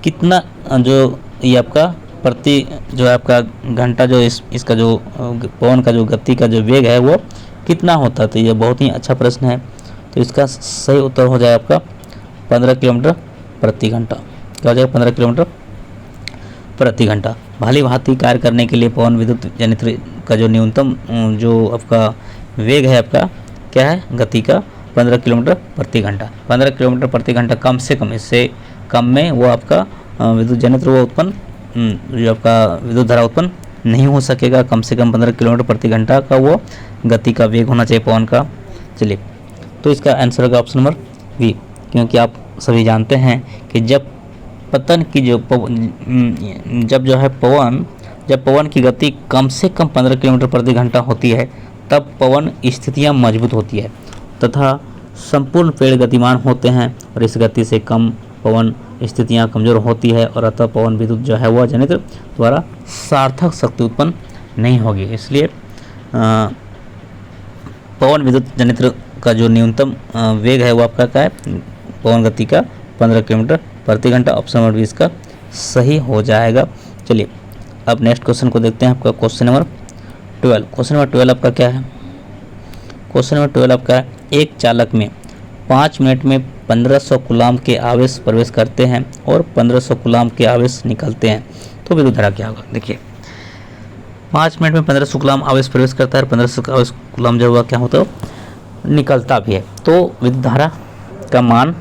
कितना, जो ये आपका प्रति जो है आपका घंटा, जो इसका जो पवन का जो गति का जो वेग है वो कितना होता है? तो ये बहुत ही अच्छा प्रश्न है। तो इसका सही उत्तर हो जाए आपका 15 किलोमीटर प्रति घंटा। क्या हो जाएगा? 15 किलोमीटर प्रति घंटा। भली भांति कार्य करने के लिए पवन विद्युत जनित्र का जो न्यूनतम जो आपका वेग है आपका क्या है, गति का, 15 किलोमीटर प्रति घंटा। 15 किलोमीटर प्रति घंटा कम से कम, इससे कम में वो आपका विद्युत जनित्र वो उत्पन्न, जो आपका विद्युत धारा उत्पन्न नहीं हो सकेगा। कम से कम 15 किलोमीटर प्रति घंटा का वो गति का वेग होना चाहिए पवन का। चलिए, तो इसका आंसर होगा ऑप्शन नंबर बी, क्योंकि आप सभी जानते हैं कि जब पतन की जो जब पवन की गति कम से कम 15 किलोमीटर प्रति घंटा होती है, तब पवन स्थितियाँ मजबूत होती है तथा संपूर्ण पेड़ गतिमान होते हैं, और इस गति से कम पवन स्थितियाँ कमज़ोर होती है, और अतः पवन विद्युत जो है वह जनित्र द्वारा सार्थक शक्ति उत्पन्न नहीं होगी। इसलिए पवन विद्युत जनित्र का जो न्यूनतम वेग है वो आपका क्या है, पवन गति का 15 किलोमीटर प्रति घंटा। ऑप्शन नंबर 20 का सही हो जाएगा। चलिए अब नेक्स्ट क्वेश्चन को देखते हैं, आपका क्वेश्चन नंबर 12। क्वेश्चन नंबर 12 आपका क्या है? क्वेश्चन नंबर 12 आपका है, एक चालक में 5 मिनट में 1500 कूलाम के आवेश प्रवेश करते हैं और 1500 कूलाम के आवेश निकलते हैं, तो विद्युत धारा क्या होगा? देखिए, 5 मिनट में 1500 कूलाम आवेश प्रवेश करता है और 1500 आवेश कूलाम जो हुआ क्या होता है, निकलता भी है, तो विद्युत धारा का मान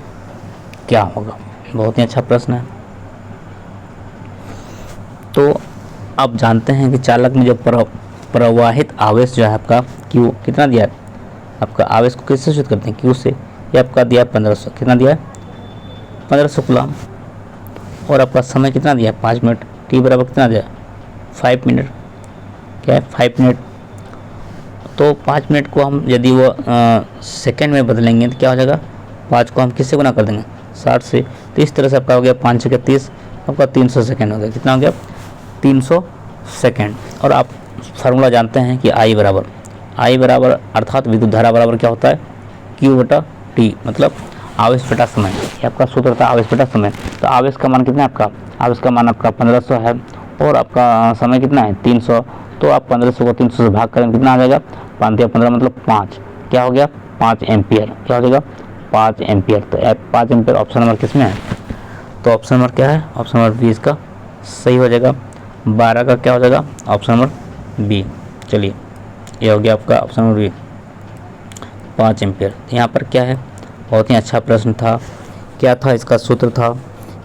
क्या होगा? बहुत ही अच्छा प्रश्न है। तो आप जानते हैं कि चालक में जो प्रवाहित आवेश जो है आपका क्यू कितना दिया है, आपका आवेश को किससे सूचित करते हैं? क्यू से। ये आपका दिया है 1500, कितना दिया है? 1500 कूलाम। और आपका समय कितना दिया है? 5 मिनट। टी बराबर कितना दिया है? 5 मिनट। क्या है? 5 मिनट। तो 5 मिनट को हम यदि वो सेकेंड में बदलेंगे तो क्या हो जाएगा? 5 को हम किससे गुना कर देंगे? 60 से। तो इस तरह से आपका हो गया 5 6 30, आपका 300 सेकेंड हो गया। कितना हो गया? 300 सेकेंड। और आप फार्मूला जानते हैं कि आई बराबर अर्थात विद्युत धारा बराबर क्या होता है? क्यू बटा टी, मतलब आवेश बटा समय। ये आपका सूत्र था, आवेश बटा समय। तो आवेश का मान कितना है आपका? आवेश का मान आपका 1500 है और आपका समय कितना है? 300। तो आप 1500 को 300 से भाग करेंगे, कितना आ जाएगा? 5 या 15 मतलब 5। क्या हो गया? 5 एम्पियर। क्या हो जाएगा? 5 एम्पियर। तो 5 एम्पियर ऑप्शन नंबर किस में है? तो ऑप्शन नंबर क्या है, ऑप्शन नंबर बी इसका सही हो जाएगा। 12 का क्या हो जाएगा, ऑप्शन नंबर बी। चलिए ये हो गया आपका ऑप्शन नंबर बी 5 एम्पियर। यहाँ पर क्या है, बहुत ही अच्छा प्रश्न था। क्या था इसका सूत्र था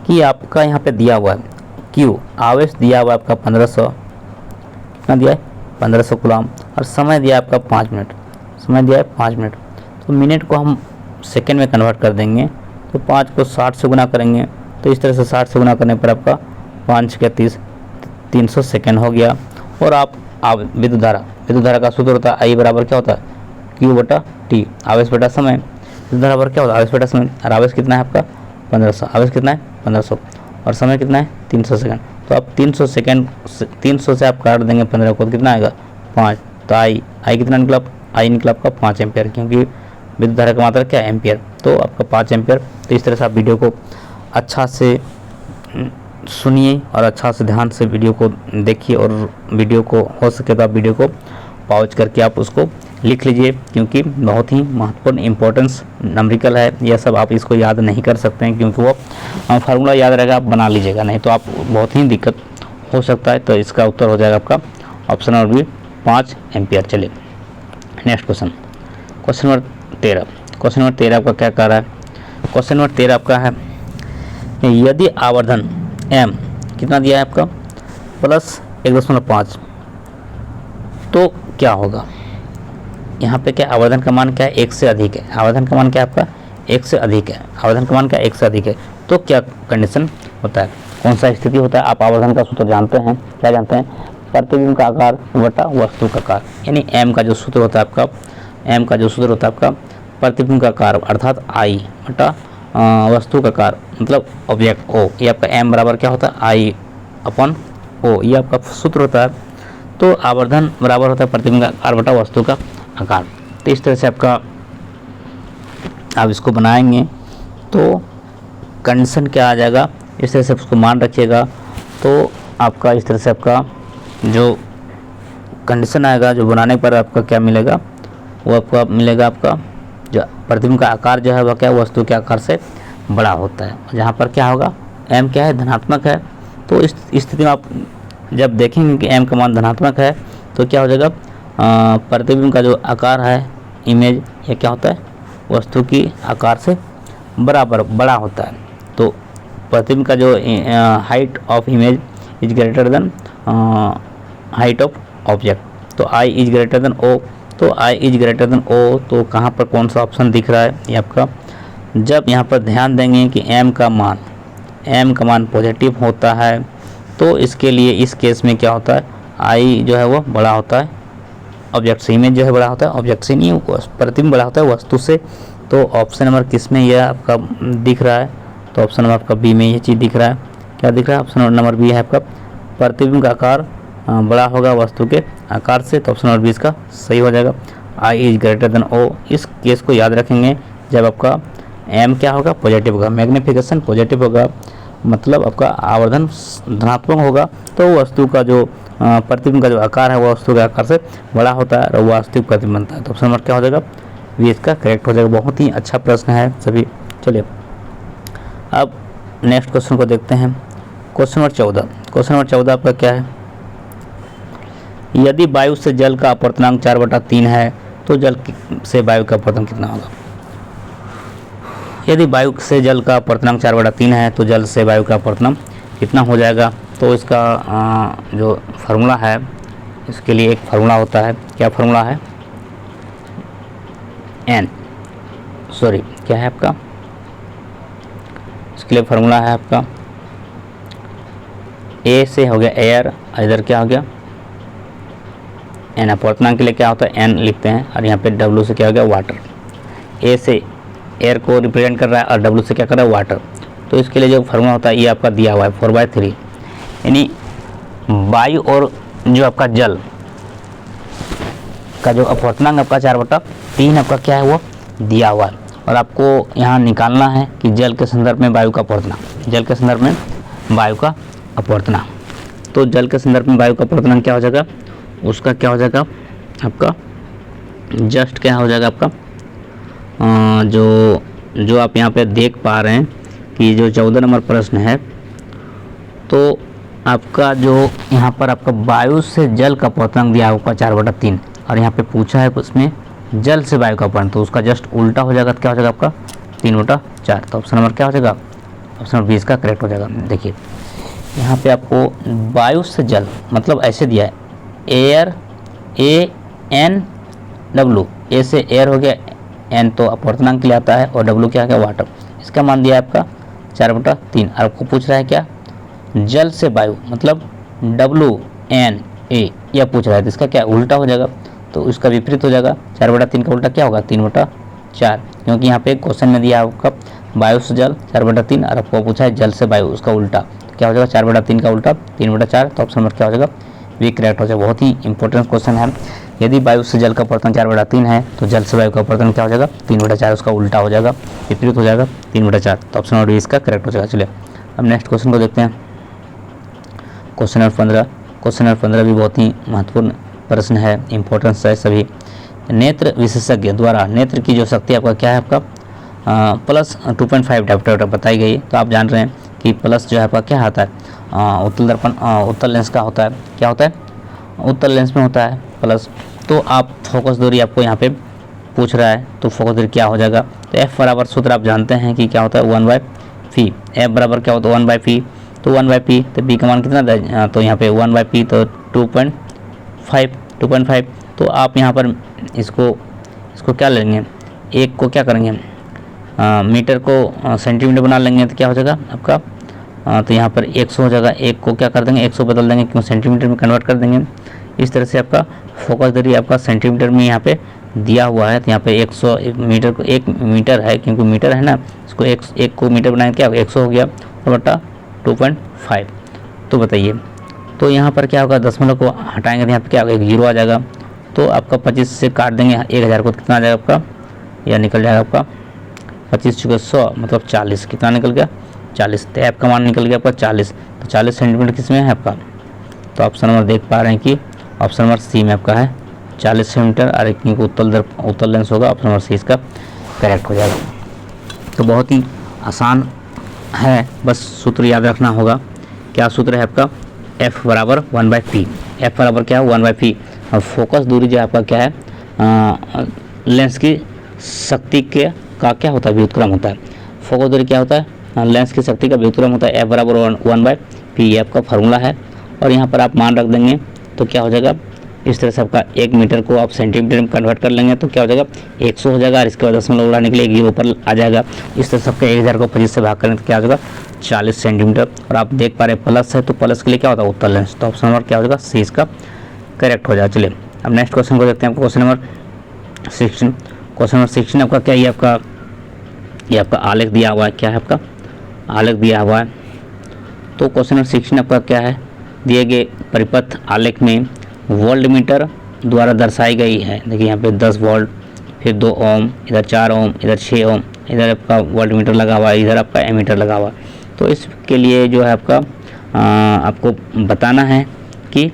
कि आपका यहाँ पे दिया हुआ है क्यू, आवेश दिया हुआ है आपका 1500, कितना दिया है 1500 कूलम, और समय दिया है आपका 5 मिनट, समय दिया है 5 मिनट। तो मिनट को हम सेकंड में कन्वर्ट कर देंगे, तो 5 को 60 से गुना करेंगे, तो इस तरह से 60 से गुना करने पर आपका 5 के 30, 300 सेकेंड हो गया। और आप विद्युत धारा का सूत्र होता है आई बराबर क्या होता है, क्यू बटा टी, आवेश बटा समय। विद्युत धारा बराबर क्या होता है, आवेश बटा समय, और आवेश कितना है आपका 1500, आवेश कितना है 1500, और समय कितना है 300 सेकंड। तो आप 300 सेकंड 300 से आप काट देंगे 15 को, कितना आएगा 5। तो आई कितना निकला, आई निकला आपका 5 एम्पियर, क्योंकि विद्युत धारा का मात्रा क्या है एम्पियर, तो आपका 5 एम्पियर। तो इस तरह से आप वीडियो को अच्छा से सुनिए और अच्छा से ध्यान से वीडियो को देखिए, और वीडियो को हो सके तो आप वीडियो को पॉज करके आप उसको लिख लीजिए, क्योंकि बहुत ही महत्वपूर्ण इंपॉर्टेंस नंबरिकल है। यह सब आप इसको याद नहीं कर सकते हैं, क्योंकि वो फार्मूला याद रहेगा, आप बना लीजिएगा, नहीं तो आप बहुत ही दिक्कत हो सकता है। तो इसका उत्तर हो जाएगा आपका ऑप्शन नंबर बी 5 एम्पियर। चलिए next question, question number 13। Question number 13 आपका क्या कह रहा है, क्वेश्चन नंबर 13 आपका है यदि आवर्धन m कितना दिया है आपका प्लस 1.5, तो क्या होगा। यहाँ पे क्या आवर्धन का मान क्या है, 1 से अधिक है, आवर्धन का मान क्या है आपका 1 से अधिक है, आवर्धन का मान क्या 1 से अधिक है, तो क्या कंडीशन होता है, कौन सा स्थिति होता है। आप आवर्धन का सूत्र जानते हैं, क्या जानते हैं, प्रतिबिंब का आकार बटा वस्तु का आकार, यानी एम का जो सूत्र होता है आपका, एम का जो सूत्र होता है आपका प्रतिबिंब का आकार अर्थात आई बटा वस्तु का आकार मतलब ऑब्जेक्ट ओ, ये आपका एम बराबर क्या होता है आई अपन ओ, ये आपका सूत्र होता है। तो आवर्धन बराबर होता है प्रतिबिंब का आकार बटा वस्तु का आकार। तो इस तरह से आपका आप इसको बनाएंगे तो कंडीशन क्या आ जाएगा, इस तरह से उसको मान रखिएगा। तो आपका इस तरह से आपका जो कंडीशन आएगा, जो बनाने पर आपका क्या मिलेगा, वो आपका मिलेगा आपका जो प्रतिबिंब का आकार जो है वह क्या वस्तु के आकार से बड़ा होता है। जहाँ पर क्या होगा m क्या है धनात्मक है, तो इस स्थिति में आप जब देखेंगे कि m का मान धनात्मक है तो क्या हो जाएगा, प्रतिबिंब का जो आकार है इमेज ये क्या होता है वस्तु की आकार से बड़ा होता है। तो प्रतिबिंब का जो height of image is greater than height of object, तो I is greater than O, तो I is greater than O, तो कहाँ पर कौन सा ऑप्शन दिख रहा है ये आपका, जब यहाँ पर ध्यान देंगे कि m का मान पॉजिटिव होता है, तो इसके लिए इस केस में क्या होता है I जो है वो बड़ा होता है ऑब्जेक्ट से, इमेज जो है बड़ा होता है ऑब्जेक्ट से, नहीं प्रतिबिंब बड़ा होता है वस्तु से। तो ऑप्शन नंबर किस में यह आपका दिख रहा है, तो ऑप्शन नंबर आपका बी में ये चीज़ दिख रहा है। क्या दिख रहा है, ऑप्शन नंबर बी है आपका प्रतिबिंब का आकार बड़ा होगा वस्तु के आकार से, तो ऑप्शन नंबर बी इसका सही हो जाएगा। I is greater than O, इस केस को याद रखेंगे जब आपका M क्या होगा पॉजिटिव होगा, मैग्नीफिकेशन पॉजिटिव होगा, मतलब आपका आवर्धन धनात्मक होगा, तो वस्तु का जो प्रतिबिंब का जो आकार है वो वस्तु के आकार से बड़ा होता है और वास्तविक प्रतिबिंब बनता है। तो ऑप्शन नंबर क्या हो जाएगा, वी इसका करेक्ट हो जाएगा। बहुत ही अच्छा प्रश्न है सभी। चलिए अब नेक्स्ट क्वेश्चन को देखते हैं, क्वेश्चन नंबर 14। क्वेश्चन नंबर 14 आपका क्या है, यदि वायु से जल का अपवर्तनांक 4/3 है तो जल से वायु का अपवर्तन कितना होगा। यदि वायु से जल का अपवर्तनांक 4/3 है तो जल से वायु का अपवर्तनांक कितना हो जाएगा। तो इसका जो फार्मूला है, इसके लिए एक फार्मूला होता है, क्या फार्मूला है, क्या है आपका, इसके लिए फार्मूला है आपका ए से हो गया एयर, इधर क्या हो गया एन, अपवर्तनांक के लिए क्या होता है एन लिखते हैं, और यहाँ पे डब्ल्यू से क्या हो गया वाटर। ए से एयर को रिप्रेजेंट कर रहा है और डब्ल्यू से क्या कर रहा है वाटर। तो इसके लिए जो फार्मूला होता है ये आपका दिया हुआ है 4/3, यानी वायु और जो आपका जल का जो अपवर्तनांक आपका 4/3 आपका क्या है वो दिया हुआ है, और आपको यहाँ निकालना है कि जल के संदर्भ में वायु का अपवर्तनांक, जल के संदर्भ में वायु का अपवर्तनांक। तो जल के संदर्भ में वायु का अपवर्तनांक क्या हो जाएगा, उसका क्या हो जाएगा आपका जस्ट क्या हो जाएगा आपका जो आप यहाँ पे देख पा रहे हैं कि जो 14 नंबर प्रश्न है, तो आपका जो यहाँ पर आपका वायु से जल का अपवर्तनांक दिया है आपका 4/3 और यहाँ पे पूछा है उसमें जल से वायु का अपवर्तन, तो उसका जस्ट उल्टा हो जाएगा। तो क्या हो जाएगा आपका 3/4। तो ऑप्शन नंबर क्या हो जाएगा, ऑप्शन नंबर 20 का करेक्ट हो जाएगा। देखिए यहाँ पे आपको वायु से जल मतलब ऐसे दिया है, एयर ANW, ए से एयर हो गया, एन तो अपवर्तनांक के लिए आता है और डब्ल्यू क्या है वाटर। इसका मान दिया है आपका 4/3 और आपको पूछ रहा है क्या, जल से वायु मतलब WNA यह पूछ रहा है। तो इसका क्या उल्टा हो जाएगा, तो इसका विपरीत हो जाएगा। 4/3 का उल्टा क्या होगा 3/4, क्योंकि यहाँ पे क्वेश्चन में दिया आपका वायु से जल 4/3 और आपको पूछा है जल से वायु, उसका उल्टा। तो क्या हो जाएगा 4/3 का उल्टा 3/4। तो ऑप्शन नंबर क्या हो जाएगा, वी करेक्ट हो जाएगा। बहुत ही इंपॉर्टेंट क्वेश्चन है। यदि वायु से जल का अपवर्तन 4/3 है तो जल से वायु का अपवर्तन क्या हो जाएगा 3/4, उसका उल्टा हो जाएगा, विपरीत हो जाएगा 3/4। तो ऑप्शन नंबर 20 का करेक्ट हो जाएगा। चलिए अब नेक्स्ट क्वेश्चन को देखते हैं, क्वेश्चन नंबर 15। क्वेश्चन नंबर 15 भी बहुत ही महत्वपूर्ण प्रश्न है, इंपॉर्टेंस है सभी। नेत्र विशेषज्ञ द्वारा नेत्र की जो शक्ति आपका क्या है आपका प्लस 2.5 डायोप्टर बताई गई। तो आप जान रहे हैं कि प्लस जो है आपका क्या आता है उत्तल दर्पण उत्तल लेंस का होता है, क्या होता है उत्तल लेंस में होता है प्लस। तो आप फोकस दूरी आपको यहाँ पे पूछ रहा है, तो फोकस दूरी क्या हो जाएगा, तो एफ बराबर सूत्र आप जानते हैं कि क्या होता है 1/p। एफ बराबर क्या होता है 1/p, तो 1/p, तो p का मान कितना था, तो यहाँ पे 1/p तो 2.5। तो आप यहाँ पर इसको क्या लेंगे, एक को क्या करेंगे मीटर को सेंटीमीटर बना लेंगे, तो क्या हो जाएगा आपका तो यहाँ पर 100 हो जाएगा। एक को क्या कर देंगे 100 बदल देंगे, क्यों सेंटीमीटर में कन्वर्ट कर देंगे। इस तरह से आपका फोकस दूरी आपका सेंटीमीटर में यहाँ पे दिया हुआ है। तो यहाँ पे 100 मीटर को 1 मीटर है, क्योंकि मीटर है ना, इसको एक को मीटर बनाएंगे क्या 100 हो गया बटा 2.5। तो बताइए, तो यहाँ पर क्या होगा दशमलव को हटाएंगे तो यहाँ पे क्या होगा 1 जीरो आ जाएगा। तो आपका 25 से काट देंगे 1000 को, कितना आ जाएगा आपका, यह निकल जाएगा आपका 25 चुके 100 मतलब 40, कितना निकल गया 40। तो ऐप का मान निकल गया आपका 40। तो 40 सेंटीमीटर किस में है आपका, तो ऑप्शन नंबर देख पा रहे हैं कि ऑप्शन नंबर सी में आपका है 40 सेंटीमीटर और एक उत्तल लेंस होगा। ऑप्शन नंबर सी इसका करेक्ट हो जाएगा। तो बहुत ही आसान है, बस सूत्र याद रखना होगा। क्या सूत्र है आपका, F बराबर 1/p। F बराबर क्या है 1/p। और फोकस दूरी जो आपका क्या है लेंस की शक्ति के का क्या होता है व्युत्क्रम होता है। फोकस दूरी क्या होता है लेंस की शक्ति का व्युत्क्रम होता है। F बराबर 1/p ये आपका फार्मूला है। और यहाँ पर आप मान रख देंगे तो क्या हो जाएगा, इस तरह से आपका 1 मीटर को आप सेंटीमीटर में कन्वर्ट कर लेंगे तो क्या हो जाएगा 100 हो जाएगा। और इसके बाद दशमलव उड़ाने के लिए 1 जीरो ऊपर आ जाएगा। इस तरह से आपका 1000 को 25 से भाग करें तो क्या हो जाएगा 40 सेंटीमीटर। और आप देख पा रहे हैं प्लस है, तो प्लस के लिए क्या होता है उत्तल लेंस। तो ऑप्शन नंबर क्या हो जाएगा सी इसका करेक्ट हो जाएगा। चलिए अब नेक्स्ट क्वेश्चन को देखते हैं। Question number 16। क्वेश्चन नंबर 16 आपका क्या, ये आपका आलेख दिया हुआ है, क्या है आपका आलेख दिया हुआ है। तो क्वेश्चन नंबर 16 आपका क्या है, दिए गए परिपथ आलेख में वोल्ट मीटर द्वारा दर्शाई गई है। देखिए यहाँ पे 10 वोल्ट, फिर 2 ओम, इधर 4 ओम, इधर 6 ओम, इधर आपका वोल्ट मीटर लगा हुआ है, इधर आपका एमीटर लगा हुआ है। तो इसके लिए जो है आपका आपको बताना है कि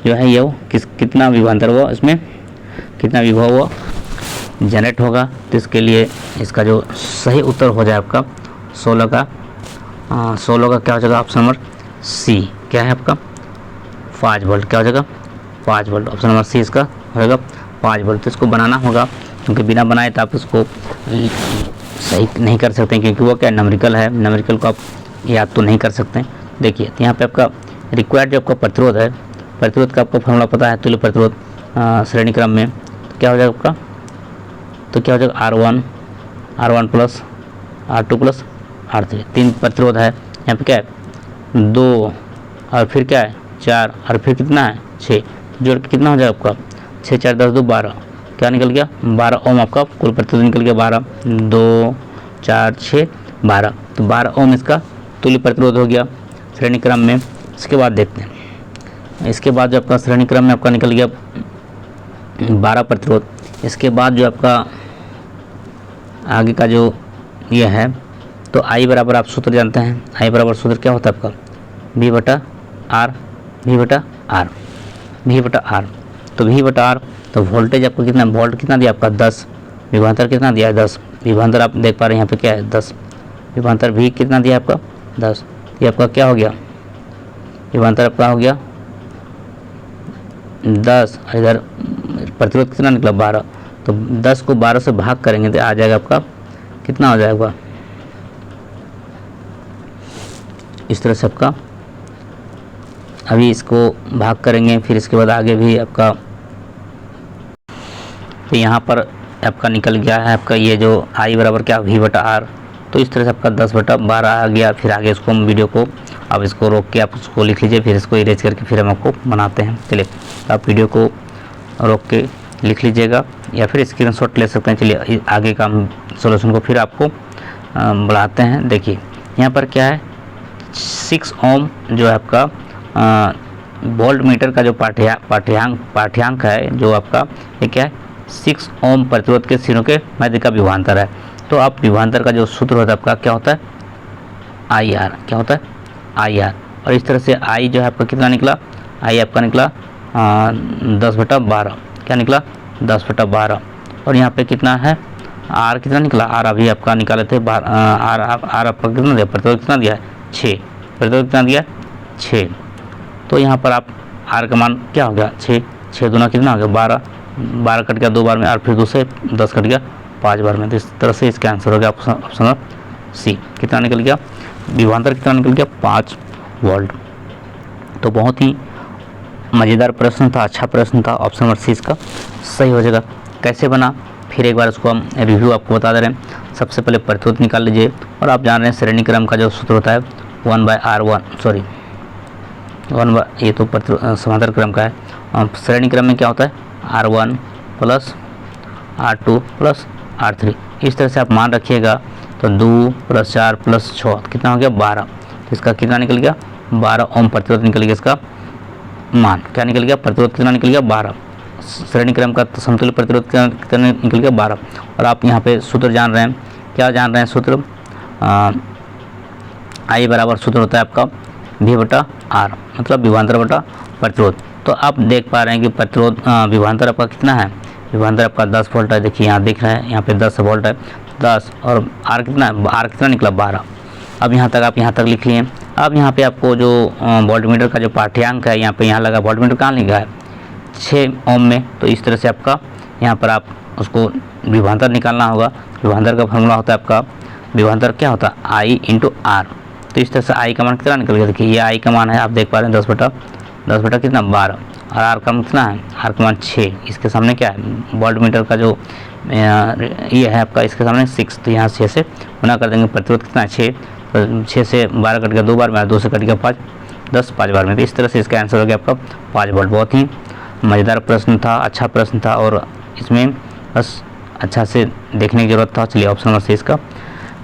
जो है ये कितना विभवांतर हुआ, इसमें कितना विभव हुआ जनरेट होगा। तो इसके लिए इसका जो सही उत्तर हो जाए आपका 16 का क्या हो जाएगा ऑप्शन नंबर सी, क्या है आपका 5 वोल्ट, क्या हो जाएगा 5 वोल्ट। ऑप्शन नंबर सी इसका हो जाएगा 5 वोल्ट। तो इसको बनाना होगा, क्योंकि बिना बनाए तो आप उसको सही नहीं कर सकते, क्योंकि वो क्या न्यूमेरिकल है, न्यूमेरिकल को आप याद तो नहीं कर सकते। देखिए तो यहाँ पे आपका रिक्वायर्ड जो आपका प्रतिरोध है, प्रतिरोध का आपको फॉर्मूला पता है, तुल्य प्रतिरोध श्रेणी क्रम में तो क्या हो जाएगा आपका, तो क्या हो जाएगा R1 plus R2 plus R3, 3 प्रतिरोध है। यहाँ पे क्या है 2 और फिर क्या है 4 और फिर कितना है 6, जोड़ के कितना हो जाएगा आपका 6 4 10 2 12, क्या निकल गया 12 ओम आपका कुल प्रतिरोध निकल गया 12, 2 4 6 12। तो 12 ओम इसका तुल्य प्रतिरोध हो गया श्रेणी क्रम में। इसके बाद देखते हैं, इसके बाद जो आपका श्रेणी क्रम में आपका निकल गया 12 प्रतिरोध। इसके बाद जो आपका आगे का जो ये है, तो I बराबर आप सूत्र जानते हैं, I बराबर सूत्र क्या होता है आपका V बटा R। तो V बटा R, तो वोल्टेज आपको कितना, वोल्ट कितना दिया आपका 10, विभवांतर कितना दिया है 10, विभवांतर आप देख पा रहे हैं यहाँ पे क्या है 10। विभवांतर भी कितना दिया आपका 10, ये आपका क्या हो गया, विभवांतर आपका हो गया 10, इधर प्रतिरोध कितना निकला 12, तो 10 को 12 से भाग करेंगे तो आ जाएगा आपका कितना हो जाएगा, इस तरह से आपका अभी इसको भाग करेंगे, फिर इसके बाद आगे भी आपका, तो यहाँ पर आपका निकल गया है आपका ये जो आई बराबर क्या V/R, तो इस तरह से आपका 10/12 आ गया। फिर आगे इसको हम वीडियो को अब इसको रोक के आप उसको लिख लीजिए, फिर इसको इरेज करके फिर हम आपको बनाते हैं। चलिए आप वीडियो को रोक के लिख लीजिएगा या फिर स्क्रीनशॉट ले सकते हैं। चलिए आगे का हम सॉल्यूशन को फिर आपको बढ़ाते हैं। देखिए यहाँ पर क्या है 6 ओम जो है आपका वोल्ट मीटर का जो पाठ्यांक है जो आपका ये क्या है 6 ओम प्रतिरोध के सिरों के मध्य का विभवांतर है। तो आप विभवांतर का जो सूत्र होता है आपका क्या होता है IR, क्या होता है IR। और इस तरह से I जो है आपका कितना निकला, I आपका निकला 10/12, क्या निकला 10/12। और यहाँ पे कितना है R कितना निकला, R अभी आपका निकाले थे R आपका कितना दिया, प्रतिरोध कितना दिया है 6, प्रतिरोध कितना दिया 6। तो यहाँ पर आप R का मान क्या हो गया 6 दूना कितना हो गया 12 कट गया 2 बार में और फिर दूसरे 10 कट गया 5 बार में। तो इस तरह से इसका आंसर हो गया ऑप्शन नंबर C। कितना निकल गया, विभवांतर कितना निकल गया 5 वोल्ट। तो बहुत ही मज़ेदार प्रश्न था, अच्छा प्रश्न था। ऑप्शन नंबर C इसका सही हो जाएगा। कैसे बना फिर एक बार उसको हम रिव्यू आपको बता दे रहे हैं। सबसे पहले प्रतिरोध निकाल लीजिए और आप जान रहे हैं श्रेणी क्रम का जो सूत्र होता है 1/R1 सॉरी 1 ये तो समांतर क्रम का है। श्रेणी क्रम में क्या होता है R1 + R2 + R3। इस तरह से आप मान रखिएगा। तो 2 + 4 + 6 कितना हो गया 12। तो इसका कितना निकल गया 12 ओम प्रतिरोध निकल गया। इसका मान क्या निकल गया, प्रतिरोध कितना निकल गया 12। श्रेणी क्रम का समतुल्य प्रतिरोध कितना निकल गया 12। और आप यहाँ पे सूत्र जान रहे हैं, क्या जान रहे हैं सूत्र, I बराबर सूत्र होता है आपका V/R मतलब विभवांतर बटा प्रतिरोध। तो आप देख पा रहे हैं कि प्रतिरोध विभवांतर आपका कितना है, विभवांतर आपका 10 वोल्ट है। देखिए यहाँ दिख रहा है, यहाँ पे 10 वोल्ट है 10 और R कितना है, R कितना निकला 12। अब यहाँ तक आप यहाँ तक लिख लिए। अब यहाँ पे आपको जो वोल्टमीटर का जो पाठ्यांक है यहाँ पे यहाँ लगा, वोल्टमीटर कहाँ लिखा है 6 ओम में। तो इस तरह से आपका यहाँ पर आप उसको विभवांतर निकालना होगा। विभवांतर का फॉर्मूला होता है आपका, विभवांतर क्या होता है I × R। तो इस तरह से I का मान कितना निकल गया, देखिए ये I का मान है, आप देख पा रहे हैं 10/10 कितना 12 और R का मान कितना है, R का मान 6। इसके सामने क्या है वोल्टमीटर का जो ये है आपका, इसके सामने 6। तो यहाँ 6 से गुना कर देंगे, प्रतिरोध कितना है 6। तो 6 से 12 कट गया 2 बार में, 2 से कट गया 5, 10 5 बार में। तो इस तरह से इसका आंसर हो गया आपका 5 वोल्ट। बहुत ही मज़ेदार प्रश्न था, अच्छा प्रश्न था और इसमें बस अच्छा से देखने की ज़रूरत था। चलिए ऑप्शन नंबर C इसका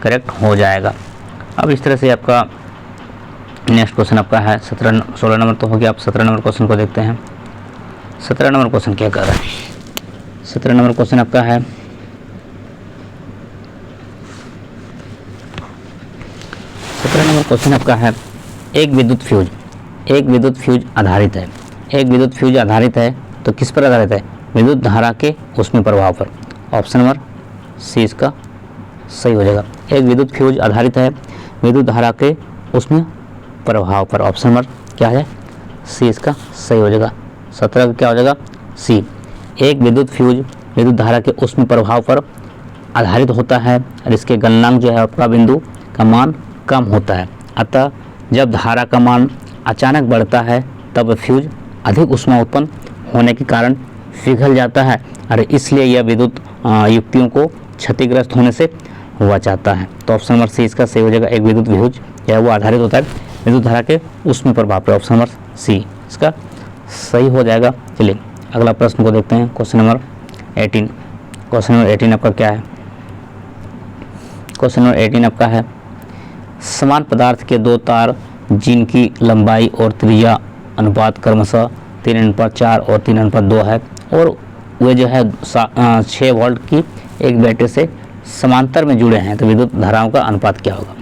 करेक्ट हो जाएगा। अब इस तरह से आपका नेक्स्ट क्वेश्चन आपका है 16 नंबर तो हो गया। आप 17 नंबर क्वेश्चन को देखते हैं। 17 नंबर क्वेश्चन क्या कर रहा है, 17 नंबर क्वेश्चन आपका है 17 नंबर क्वेश्चन आपका है एक विद्युत फ्यूज आधारित है। एक विद्युत फ्यूज आधारित है तो किस पर आधारित है, विद्युत धारा के ऊष्मीय प्रभाव पर। ऑप्शन नंबर C इसका सही हो जाएगा। एक विद्युत फ्यूज आधारित है विद्युत धारा के ऊष्मीय प्रभाव पर। ऑप्शन नंबर क्या है C इसका सही हो जाएगा। 17 का क्या हो जाएगा C। एक विद्युत फ्यूज विद्युत धारा के ऊष्मीय प्रभाव पर आधारित होता है और इसके गलनांक जो है आपका बिंदु का मान कम होता है। अतः जब धारा का मान अचानक बढ़ता है तब फ्यूज अधिक ऊष्मा उत्पन्न होने के कारण पिघल जाता है और इसलिए यह विद्युत युक्तियों को क्षतिग्रस्त होने से बचाता है। तो ऑप्शन नंबर C इसका सही हो जाएगा। एक विद्युत फ्यूज जो है वो आधारित होता है विद्युत धारा के ऊष्मीय प्रभाव पर। ऑप्शन नंबर C इसका सही हो जाएगा। चलिए अगला प्रश्न को देखते हैं। Question number 18। क्वेश्चन नंबर 18 आपका क्या है, क्वेश्चन नंबर 18 आपका है समान पदार्थ के 2 तार जिनकी लंबाई और त्रिज्या अनुपात क्रमशः 3:4 और 3:2 है और वे जो है 6 वोल्ट की एक बैटरी से समांतर में जुड़े हैं, तो विद्युत धाराओं का अनुपात क्या होगा,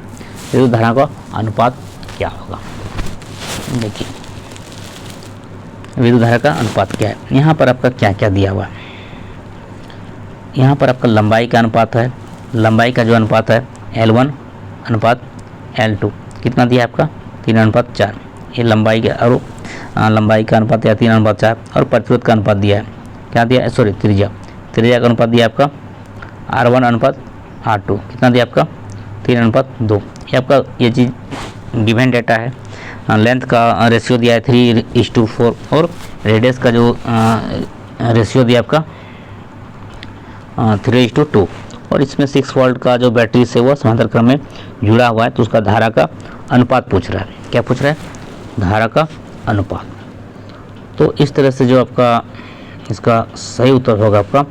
विद्युत धारा का अनुपात क्या होगा। देखिए विद्युत धारा का अनुपात क्या है। यहाँ पर आपका क्या क्या दिया हुआ है, यहाँ पर आपका लंबाई का अनुपात है, लंबाई का जो अनुपात है L1 अनुपात L2 कितना दिया है आपका 3:4। ये लंबाई के और लंबाई का अनुपात या 3:4 और प्रतिरोध का अनुपात दिया है, क्या दिया है, सॉरी त्रिज्या का अनुपात दिया आपका R1:R2 कितना दिया आपका 3:2। ये आपका ये चीज़ गिवन डेटा है। लेंथ का रेशियो दिया है 3:4 और रेडियस का जो रेशियो दिया आपका 3:2 और इसमें 6 वोल्ट का जो बैटरी से वो समांतर क्रम में जुड़ा हुआ है, तो उसका धारा का अनुपात पूछ रहा है। क्या पूछ रहा है, धारा का अनुपात। तो इस तरह से जो आपका इसका सही उत्तर होगा आपका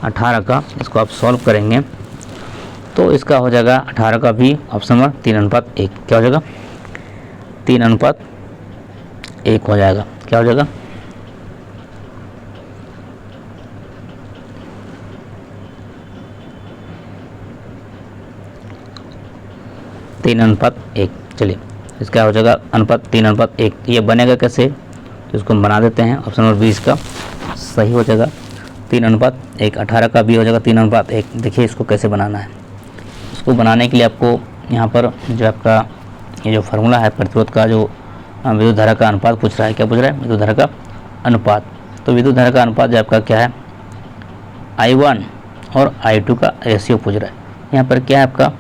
18 का, इसको आप सॉल्व करेंगे तो इसका हो जाएगा 18 का भी ऑप्शन नंबर 3:1। क्या हो जाएगा 3:1 हो जाएगा। क्या हो जाएगा 3:1। चलिए इसका हो जाएगा अनुपात 3:1। ये बनेगा कैसे, तो इसको हम बना देते हैं। ऑप्शन नंबर 20 का सही हो जाएगा 3:1। 18 का भी हो जाएगा 3:1। देखिए इसको कैसे बनाना है। इसको बनाने के लिए आपको यहाँ पर जो आपका ये जो फार्मूला है प्रतिरोध का, जो विद्युत धारा का अनुपात पूछ रहा है। क्या पूछ रहा है, विद्युत धारा का अनुपात। तो विद्युत धारा का अनुपात जो आपका क्या है, I1 और I2 का रेशियो पूछ रहा है। यहाँ पर क्या है आपका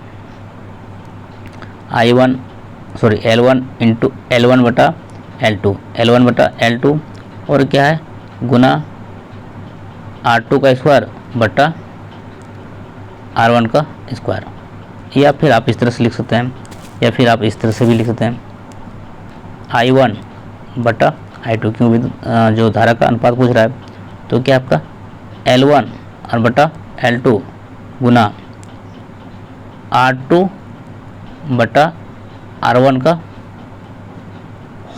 L1/L2 और क्या है गुना R2 का स्क्वायर बटा R1 का स्क्वायर। या फिर आप इस तरह से लिख सकते हैं, या फिर आप इस तरह से भी लिख सकते हैं I1/I2, क्योंकि जो धारा का अनुपात पूछ रहा है तो क्या आपका L1/L2 गुना R2/R1 का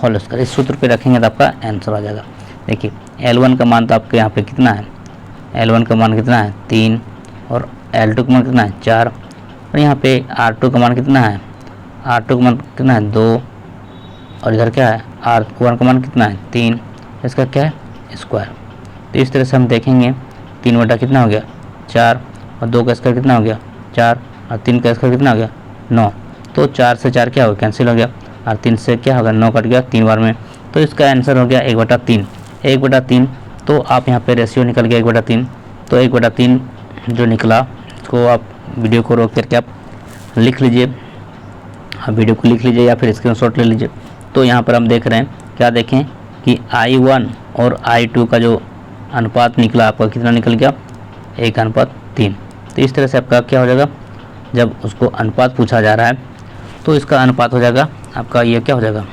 होल स्क्वायर। इस सूत्र पे रखेंगे तो आपका आंसर आ जाएगा। देखिए L1 का मान तो आपके यहाँ पे कितना है, L1 का मान कितना है 3 और L2 का मान कितना है 4 और यहाँ पे R2 का मान कितना है, R2 का मान कितना है 2 और इधर क्या है R1 का मान कितना है 3, इसका क्या है स्क्वायर। तो इस तरह से हम देखेंगे 3 बटा कितना हो गया 4 और 2 का स्क्वायर कितना हो गया 4 और 3 का स्क्वायर कितना हो गया 9। तो 4 से 4 क्या हो गया कैंसिल हो गया और 3 से क्या होगा 9 कट गया 3 बार में। तो इसका आंसर हो गया 1/3। तो आप यहाँ पे रेशियो निकल गया 1/3। तो 1/3 जो निकला उसको आप वीडियो को रोक करके आप लिख लीजिए, आप वीडियो को लिख लीजिए या फिर स्क्रीनशॉट ले लीजिए। तो यहाँ पर हम देख रहे हैं, क्या देखें कि I1 और I2 का जो अनुपात निकला आपका कितना निकल गया 1/3। तो इस तरह से आपका क्या हो जाएगा, जब उसको अनुपात पूछा जा रहा है तो इसका अनुपात हो जाएगा आपका ये क्या हो जाएगा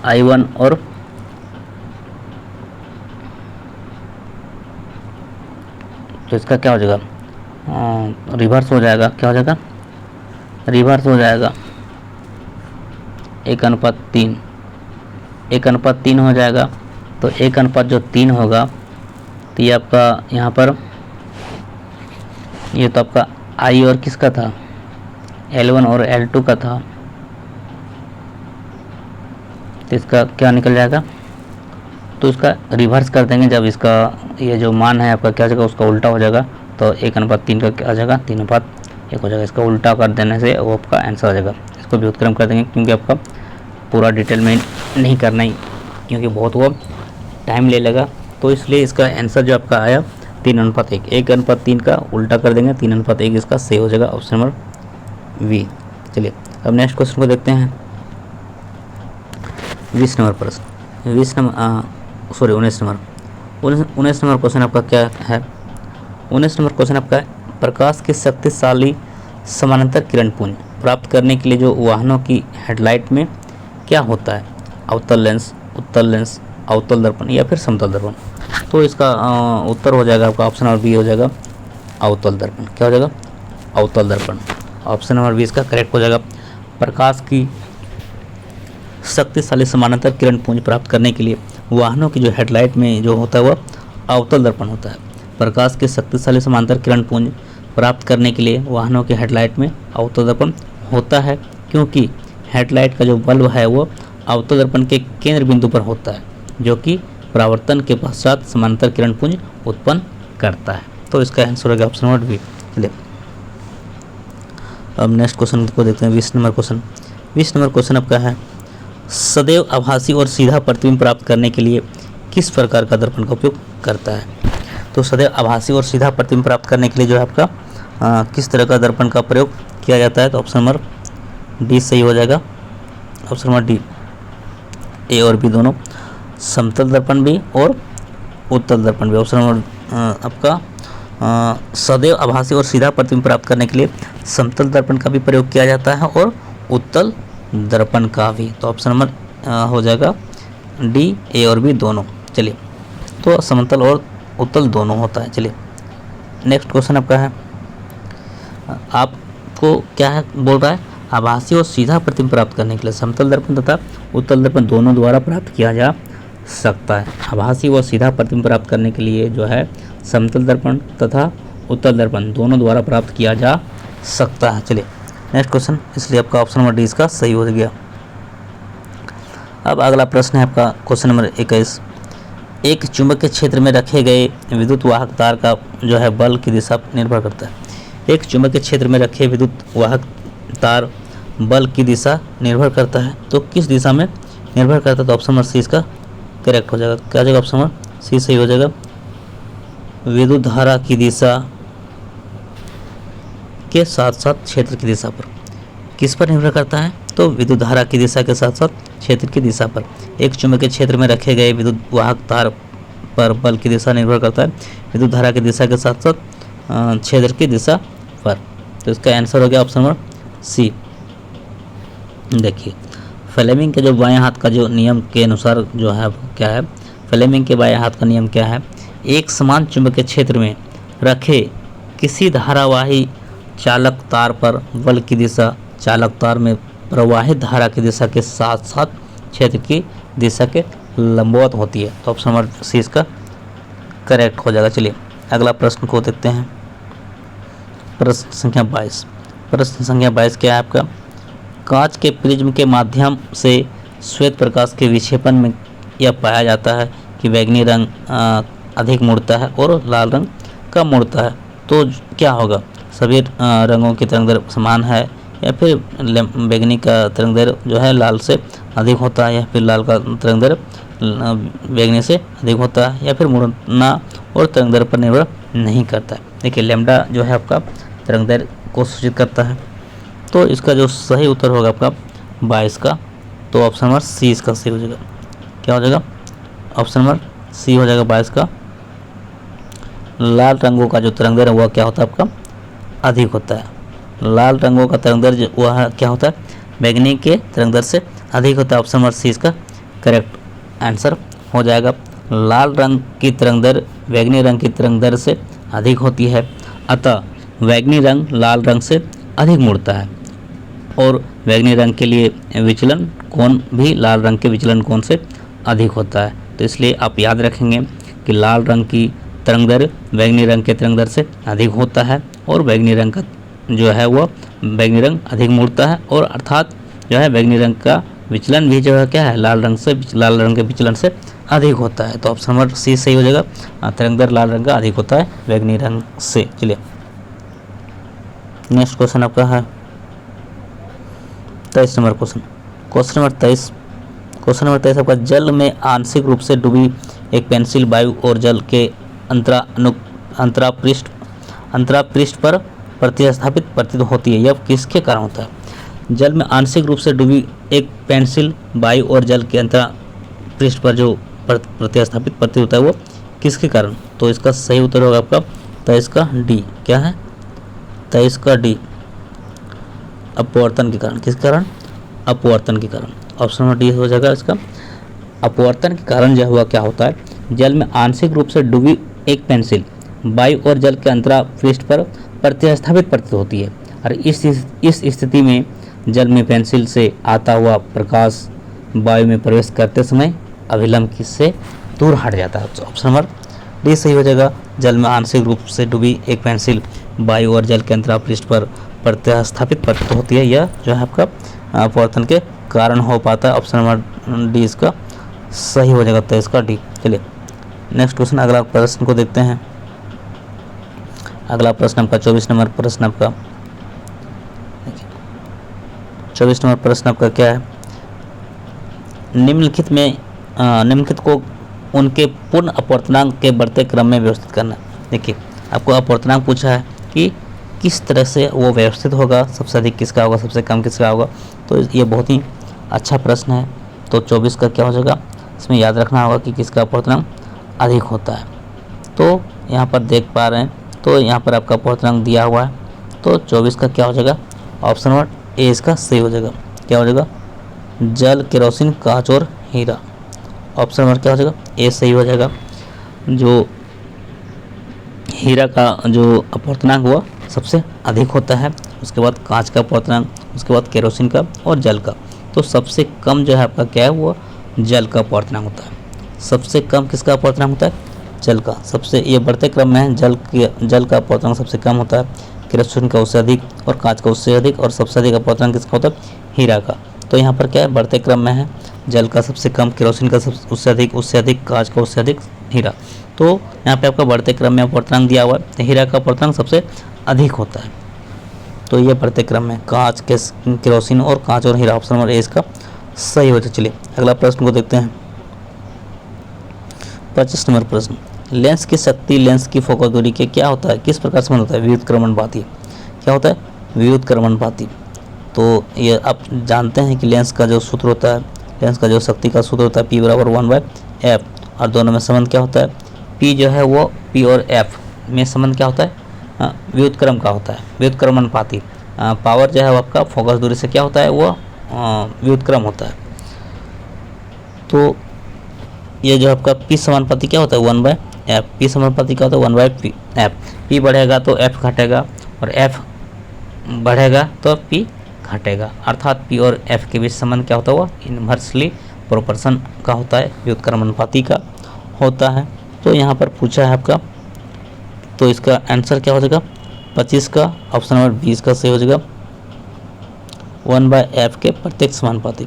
I1 और तो इसका क्या हो जाएगा रिवर्स हो जाएगा। क्या हो जाएगा रिवर्स हो जाएगा 1/3 हो जाएगा। तो 1/3 होगा तो ये आपका यहाँ पर ये तो आपका I और किसका था L1 और L2 का था, तो इसका क्या निकल जाएगा, तो इसका रिवर्स कर देंगे। जब इसका ये जो मान है आपका क्या हो जाएगा उसका उल्टा हो जाएगा, तो 1/3 का क्या आ जाएगा 3/1 हो जाएगा। इसका उल्टा कर देने से वो आपका आंसर आ जाएगा। इसको व्युत्क्रम कर देंगे क्योंकि आपका पूरा डिटेल में नहीं करना ही, क्योंकि बहुत वो टाइम ले लेगा। तो इसलिए इसका आंसर जो आपका आया 3:1। 1/3 का उल्टा कर देंगे 3:1, इसका सही हो जाएगा ऑप्शन नंबर V। चलिए अब नेक्स्ट क्वेश्चन को देखते हैं। 19 नंबर क्वेश्चन आपका क्या है। 19 नंबर क्वेश्चन आपका है, प्रकाश की शक्तिशाली समानांतर किरण पुंज प्राप्त करने के लिए जो वाहनों की हेडलाइट में क्या होता है, अवतल लेंस, उत्तल लेंस, अवतल दर्पण या फिर समतल दर्पण। तो इसका उत्तर हो जाएगा आपका ऑप्शन नंबर B हो जाएगा अवतल दर्पण। क्या हो जाएगा अवतल दर्पण। ऑप्शन नंबर 20 का करेक्ट हो जाएगा। प्रकाश की शक्तिशाली समानांतर किरण पुंज प्राप्त करने के लिए वाहनों की जो हेडलाइट में जो होता है वह अवतल दर्पण होता है। प्रकाश की शक्तिशाली समानांतर किरण पुंज प्राप्त करने के लिए वाहनों के हेडलाइट में अवतल दर्पण होता है, क्योंकि हेडलाइट का जो बल्ब है वो अवतल दर्पण के केंद्र बिंदु पर होता है, जो कि परावर्तन के पश्चात समानांतर किरण पुंज उत्पन्न करता है। तो इसका आंसर हो गया ऑप्शन नंबर बी। चलिए अब नेक्स्ट क्वेश्चन को देखते हैं। 20 नंबर क्वेश्चन। 20 नंबर क्वेश्चन आपका है, सदैव आभासी और सीधा प्रतिबिंब प्राप्त करने के लिए किस प्रकार का दर्पण का उपयोग करता है? तो सदैव आभासी और सीधा प्रतिबिंब प्राप्त करने के लिए जो है आपका किस तरह का दर्पण का प्रयोग किया जाता है? तो ऑप्शन नंबर डी सही हो जाएगा। ऑप्शन नंबर डी, ए और बी दोनों, समतल दर्पण भी और उत्तल दर्पण भी। ऑप्शन नंबर आपका सदैव आभासी और सीधा प्रतिबिंब प्राप्त करने के लिए समतल दर्पण का भी प्रयोग किया जाता है और उत्तल दर्पण का भी। तो ऑप्शन नंबर हो जाएगा डी, ए और बी दोनों। चलिए तो समतल और उत्तल दोनों होता है। चलिए नेक्स्ट क्वेश्चन आपका है, आपको क्या है बोल रहा है, आभासी और सीधा प्रतिबिंब प्राप्त करने के लिए समतल दर्पण तथा उत्तल दर्पण दोनों द्वारा प्राप्त किया जा सकता है। आभासी व सीधा प्रतिबिंब प्राप्त करने के लिए जो है समतल दर्पण तथा उत्तल दर्पण दोनों द्वारा प्राप्त किया जा सकता है। चलिए नेक्स्ट क्वेश्चन, इसलिए आपका ऑप्शन नंबर डी इसका सही हो गया। अब अगला प्रश्न है आपका क्वेश्चन नंबर 21। एक चुंबकीय क्षेत्र में रखे गए विद्युत वाहक तार का जो है बल की दिशा निर्भर करता है। एक चुंबकीय क्षेत्र में रखे विद्युत वाहक तार बल की दिशा निर्भर करता है, तो किस दिशा में निर्भर करता है? तो ऑप्शन नंबर सी इसका करेक्ट हो जाएगा। क्या हो जाएगा? ऑप्शन नंबर सी सही हो जाएगा। विद्युत धारा की दिशा के साथ साथ क्षेत्र की दिशा पर। किस पर निर्भर करता है? तो विद्युत धारा की दिशा के साथ साथ क्षेत्र की दिशा पर। एक चुंबकीय क्षेत्र में रखे गए विद्युत वाहक तार पर बल की दिशा निर्भर करता है विद्युत धारा की दिशा के साथ साथ क्षेत्र की दिशा पर। तो इसका आंसर हो गया ऑप्शन नंबर सी। देखिए फ्लेमिंग के जो बाएं हाथ का जो नियम के अनुसार जो है क्या है, फ्लेमिंग के बाएं हाथ का नियम क्या है, एक समान चुंबकीय क्षेत्र में रखे किसी धारावाही चालक तार पर बल की दिशा चालक तार में प्रवाहित धारा की दिशा के साथ साथ क्षेत्र की दिशा के लंबवत होती है। तो ऑप्शन नंबर सी इसका करेक्ट हो जाएगा। चलिए अगला प्रश्न को देखते हैं। प्रश्न संख्या 22। प्रश्न संख्या 22 क्या है आपका, कांच के प्रिज्म के माध्यम से श्वेत प्रकाश के विक्षेपण में यह पाया जाता है कि बैंगनी रंग अधिक मुड़ता है और लाल रंग कम मुड़ता है, तो क्या होगा? सभी रंगों की तरंगदैर्घ्य समान है या फिर बैंगनी का तरंगदैर्घ्य जो है लाल से अधिक होता है या फिर लाल का तरंगदैर्घ्य बैंगनी से अधिक होता है या फिर मुड़ना और तरंगदैर्घ्य पर निर्भर नहीं करता है। देखिए लैम्डा जो है आपका तरंगदैर्घ्य को सूचित करता है, तो इसका जो सही उत्तर होगा आपका 22 का, तो ऑप्शन नंबर सी इसका सही हो जाएगा। क्या हो जाएगा? ऑप्शन नंबर सी हो जाएगा 22 का। लाल रंगों का जो तरंगदैर्घ्य वह क्या होता है आपका अधिक होता है। लाल रंगों का तरंगदैर्घ्य वह क्या होता है बैंगनी के तरंगदैर्घ्य से अधिक होता है। ऑप्शन नंबर सी इसका करेक्ट आंसर हो जाएगा। लाल रंग की तरंगदैर्घ्य बैंगनी रंग की तरंगदैर्घ्य से अधिक होती है, अतः बैंगनी रंग लाल रंग से अधिक मुड़ता है और बैंगनी रंग के लिए विचलन कोण भी लाल रंग के विचलन कोण से अधिक होता है। तो इसलिए आप याद रखेंगे कि लाल रंग की तरंगदैर्घ्य बैंगनी रंग के तरंगदैर्घ्य से अधिक होता है और बैंगनी रंग का जो है वह बैंगनी रंग अधिक मुड़ता है, और अर्थात जो है बैंगनी रंग का विचलन भी जो है क्या है लाल रंग के विचलन से अधिक होता है। तो ऑप्शन नंबर सी सही हो जाएगा। तरंगदैर्घ्य लाल रंग का अधिक होता है बैंगनी रंग से। चलिए नेक्स्ट क्वेश्चन आपका है 23 नंबर क्वेश्चन। क्वेश्चन नंबर 23 आपका, जल में आंशिक रूप से डूबी एक पेंसिल वायु और जल के अंतरापृष्ठ पर प्रतिस्थापित प्रतीत होती है, यह किसके कारण होता है? जल में आंशिक रूप से डूबी एक पेंसिल वायु और जल के अंतरापृष्ठ पर जो प्रतिस्थापित प्रतीत होता है वो किसके कारण? तो इसका सही उत्तर होगा आपका 23 का डी। क्या है? 23 का डी, अपवर्तन के कारण। किस कारण? अपवर्तन के कारण। ऑप्शन नंबर डी हो जाएगा इसका। अपवर्तन के कारण जो हुआ क्या होता है, जल में आंशिक रूप से डूबी एक पेंसिल वायु और जल के अंतरापृष्ठ पर प्रतिस्थापित प्रतीत होती है, और इस स्थिति में जल में पेंसिल से आता हुआ प्रकाश वायु में प्रवेश करते समय अभिलंब से दूर हट जाता है। ऑप्शन नंबर डी सही हो जाएगा। जल में आंशिक रूप से डूबी एक पेंसिल वायु और जल के अंतरापृष्ठ पर प्रतिस्थापित प्रतीत होती है, यह जो है आपका अपवर्तन के कारण हो पाता है। ऑप्शन नंबर डी इसका सही हो जाएगा 23 का डी। चलिए नेक्स्ट क्वेश्चन, अगला प्रश्न को देखते हैं। अगला प्रश्न आपका 24 नंबर प्रश्न आपका 24 नंबर प्रश्न आपका क्या है, निम्नलिखित को उनके पूर्ण अपवर्तनांक के बढ़ते क्रम में व्यवस्थित करना। देखिए आपको अपवर्तनांक पूछा है कि किस तरह से वो व्यवस्थित होगा, सबसे अधिक किसका होगा, सबसे कम किसका होगा। तो ये बहुत ही अच्छा प्रश्न है। तो 24 का क्या हो जाएगा, इसमें याद रखना होगा कि किसका अपवर्तनांक अधिक होता है। तो यहाँ पर देख पा रहे हैं, तो यहाँ पर आपका अपवर्तनांक दिया हुआ है। तो 24 का क्या हो जाएगा, ऑप्शन नंबर ए इसका सही हो जाएगा। क्या हो जाएगा, जल, केरोसिन, कांच और हीरा। ऑप्शन नंबर क्या हो जाएगा, ए सही हो जाएगा। जो हीरा का जो अपवर्तनांक हुआ सबसे अधिक होता है, उसके बाद कांच का अपवर्तनांक, उसके बाद केरोसिन का और जल का। तो सबसे कम जो है आपका क्या है, वो जल का अपवर्तनांक होता है। सबसे कम किसका अपवर्तनांक होता है, जल का। सबसे ये बढ़ते क्रम में है, जल का अपवर्तनांक सबसे कम होता है, केरोसिन का उससे अधिक और कांच का उससे अधिक, और सबसे अधिक अपवर्तनांक किसका होता है, हीरा का। तो यहाँ पर क्या है, बढ़ते क्रम में है, जल का सबसे कम, केरोसिन का उससे अधिक, कांच का उससे अधिक, हीरा। तो यहाँ पे आपका बढ़ते क्रम में अपवर्तनांक दिया हुआ है, तो हीरा का अपवर्तनांक सबसे अधिक होता है। तो ये बढ़ते क्रम में कांच, केरोसिन और कांच और हीरा। ऑप्शन नंबर ए इसका सही हो जाए। चलिए अगला प्रश्न को देखते हैं। 25 नंबर प्रश्न, लेंस की शक्ति लेंस की फोकस दूरी के क्या होता है, किस प्रकार संबंध होता है, व्युत्क्रमणपाती। क्या होता है, व्युत्क्रमणपाती। तो ये आप जानते हैं कि लेंस का जो सूत्र होता है, लेंस का जो शक्ति का सूत्र होता है P बराबर 1/f, और दोनों में संबंध क्या होता है, P जो है वो P और F में संबंध क्या होता है, व्युत्क्रम का होता है, व्युत्क्रमणपाती। पावर जो है वो आपका फोकस दूरी से क्या होता है, वो व्युत्क्रम होता है। तो ये जो आपका P समानुपाती क्या होता है, 1/f। P समानुपाती क्या होता है, 1/f। P बढ़ेगा तो F घटेगा, और F बढ़ेगा तो P घटेगा। अर्थात P और F के बीच संबंध क्या होता है, वो इन्वर्सली प्रोपोर्शन का होता है, व्युत्क्रमणपाती का होता है। तो यहाँ पर पूछा है आपका, तो इसका आंसर क्या हो जाएगा, 25 का ऑप्शन नंबर 20 का सही हो जाएगा। 1/f के प्रत्यक्ष समानुपाती,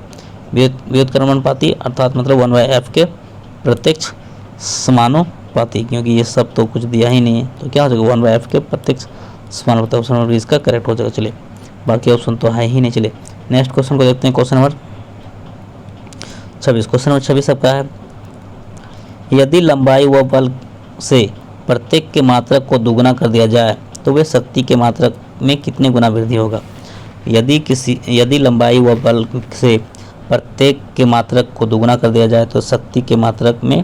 व्युत्क्रमणपाती अर्थात मतलब 1/f के प्रत्यक्ष समानुपाती, क्योंकि ये सब तो कुछ दिया ही नहीं है। तो क्या हो जाएगा, 1/f के प्रत्यक्ष समानुपाती। ऑप्शन नंबर 20 का करेक्ट हो जाएगा। चलिए बाकी ऑप्शन तो है ही नहीं। चलिए नेक्स्ट क्वेश्चन को देखते हैं। Question number 26। क्वेश्चन नंबर 26 आपका है, यदि लंबाई व बल से प्रत्येक के मात्रक को दुगुना कर दिया जाए तो वे शक्ति के मात्रक में कितने गुना वृद्धि होगा। यदि लंबाई व बल से प्रत्येक के मात्रक को दुगुना कर दिया जाए तो शक्ति के मात्रक में